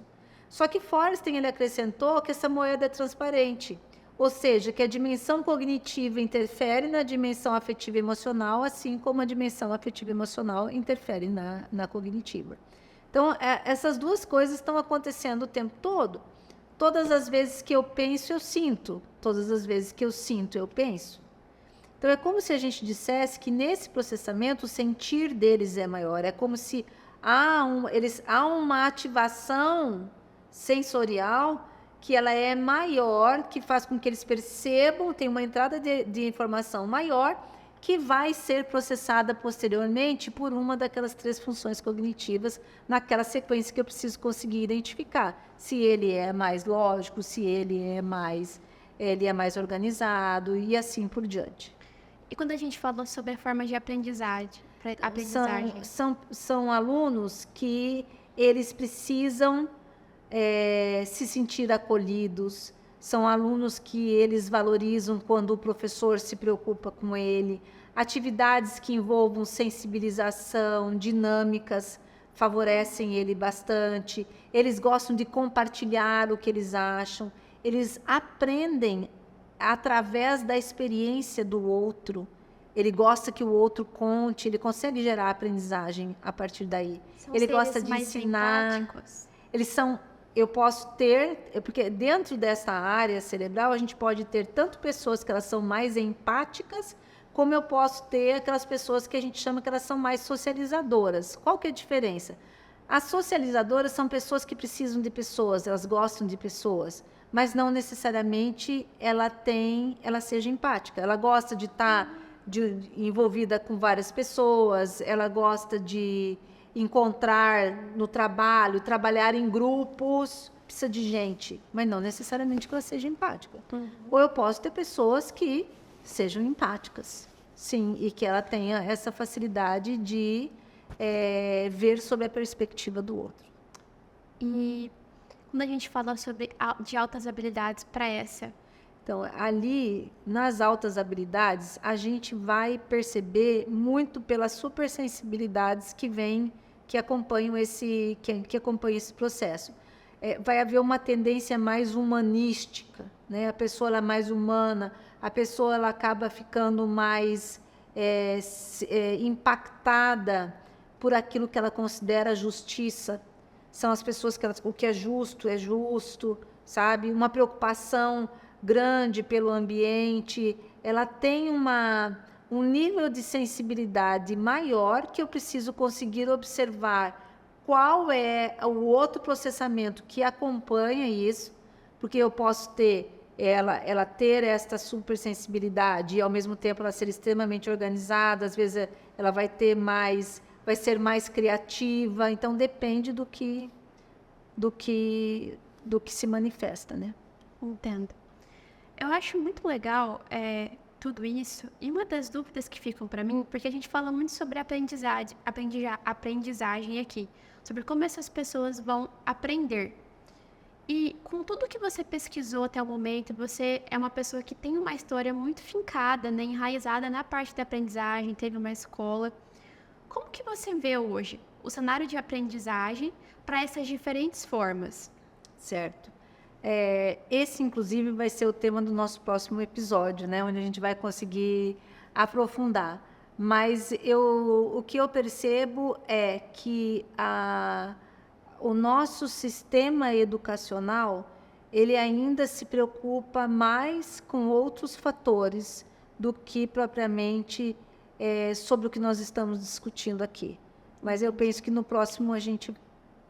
Speaker 2: Só que Forrester, ele acrescentou que essa moeda é transparente, ou seja, que a dimensão cognitiva interfere na dimensão afetiva e emocional, assim como a dimensão afetiva e emocional interfere na cognitiva. Então, essas duas coisas estão acontecendo o tempo todo. Todas as vezes que eu penso, eu sinto. Todas as vezes que eu sinto, eu penso. Então, é como se a gente dissesse que nesse processamento o sentir deles é maior. É como se há uma ativação sensorial que ela é maior, que faz com que eles percebam, tem uma entrada de informação maior, que vai ser processada posteriormente por uma daquelas 3 funções cognitivas, naquela sequência que eu preciso conseguir identificar. Se ele é mais lógico, se ele é mais organizado e assim por diante.
Speaker 1: E quando a gente falou sobre a forma de aprendizagem?
Speaker 2: São alunos que eles precisam se sentir acolhidos, são alunos que eles valorizam quando o professor se preocupa com ele, atividades que envolvam sensibilização, dinâmicas, favorecem ele bastante, eles gostam de compartilhar o que eles acham, eles aprendem através da experiência do outro, ele gosta que o outro conte, ele consegue gerar aprendizagem a partir daí. Ele gosta de ensinar.
Speaker 1: Empáticos.
Speaker 2: Eles são... Eu posso ter... Porque dentro dessa área cerebral, a gente pode ter tanto pessoas que elas são mais empáticas, como eu posso ter aquelas pessoas que a gente chama que elas são mais socializadoras. Qual que é a diferença? As socializadoras são pessoas que precisam de pessoas, elas gostam de pessoas, mas não necessariamente ela seja empática. Ela gosta de estar envolvida com várias pessoas, ela gosta de encontrar no trabalho, trabalhar em grupos, precisa de gente, mas não necessariamente que ela seja empática. Ou eu posso ter pessoas que sejam empáticas, sim, e que ela tenha essa facilidade de ver sob a perspectiva do outro.
Speaker 1: E quando a gente fala de altas habilidades para essa?
Speaker 2: Então, ali, nas altas habilidades, a gente vai perceber muito pelas supersensibilidades que acompanham esse processo. Vai haver uma tendência mais humanística, né? A pessoa ela é mais humana, a pessoa ela acaba ficando mais impactada por aquilo que ela considera justiça. São as pessoas que o que é justo, sabe? Uma preocupação grande pelo ambiente, ela tem um nível de sensibilidade maior que eu preciso conseguir observar qual é o outro processamento que acompanha isso, porque eu posso ter ela ter esta supersensibilidade e ao mesmo tempo ela ser extremamente organizada, às vezes ela vai ser mais criativa, então depende do que se manifesta, né?
Speaker 1: Entendo. Eu acho muito legal tudo isso, e uma das dúvidas que ficam para mim, porque a gente fala muito sobre aprendizagem aqui, sobre como essas pessoas vão aprender. E com tudo que você pesquisou até o momento, você é uma pessoa que tem uma história muito fincada, né, enraizada na parte da aprendizagem, teve uma escola. Como que você vê hoje o cenário de aprendizagem para essas diferentes formas?
Speaker 2: Certo. Esse, inclusive, vai ser o tema do nosso próximo episódio, né, onde a gente vai conseguir aprofundar. Mas o que eu percebo é que o nosso sistema educacional, ele ainda se preocupa mais com outros fatores do que propriamente sobre o que nós estamos discutindo aqui. Mas eu penso que no próximo a gente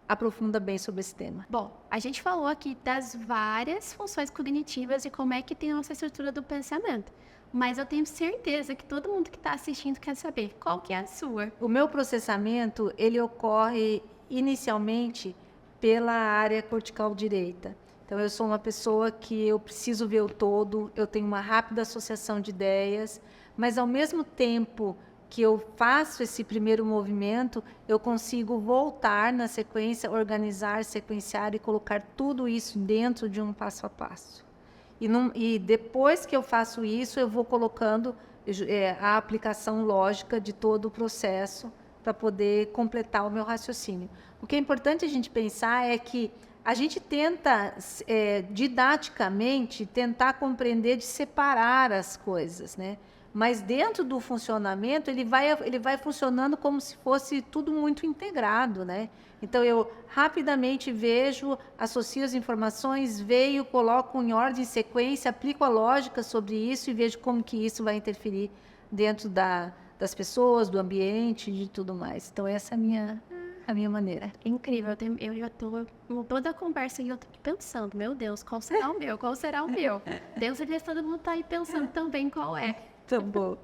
Speaker 2: aprofunda bem sobre esse tema.
Speaker 1: Bom, a gente falou aqui das várias funções cognitivas e como é que tem a nossa estrutura do pensamento. Mas eu tenho certeza que todo mundo que está assistindo quer saber qual que é a sua.
Speaker 2: O meu processamento, ele ocorre inicialmente pela área cortical direita. Então, eu sou uma pessoa que eu preciso ver o todo, eu tenho uma rápida associação de ideias, mas ao mesmo tempo que eu faço esse primeiro movimento, eu consigo voltar na sequência, organizar, sequenciar e colocar tudo isso dentro de um passo a passo. E depois que eu faço isso, eu vou colocando a aplicação lógica de todo o processo para poder completar o meu raciocínio. O que é importante a gente pensar é que a gente tenta, didaticamente, tentar compreender de separar as coisas, né? Mas dentro do funcionamento, ele vai funcionando como se fosse tudo muito integrado, né? Então, eu rapidamente vejo, associo as informações, vejo, coloco em ordem, sequência, aplico a lógica sobre isso e vejo como que isso vai interferir dentro das pessoas, do ambiente e de tudo mais. Então, essa é a minha maneira.
Speaker 1: Incrível, eu já estou com toda a conversa e eu estou pensando, meu Deus, qual será o meu? Qual será o meu? Deus, todo mundo está aí pensando também qual é.
Speaker 2: Tá bom.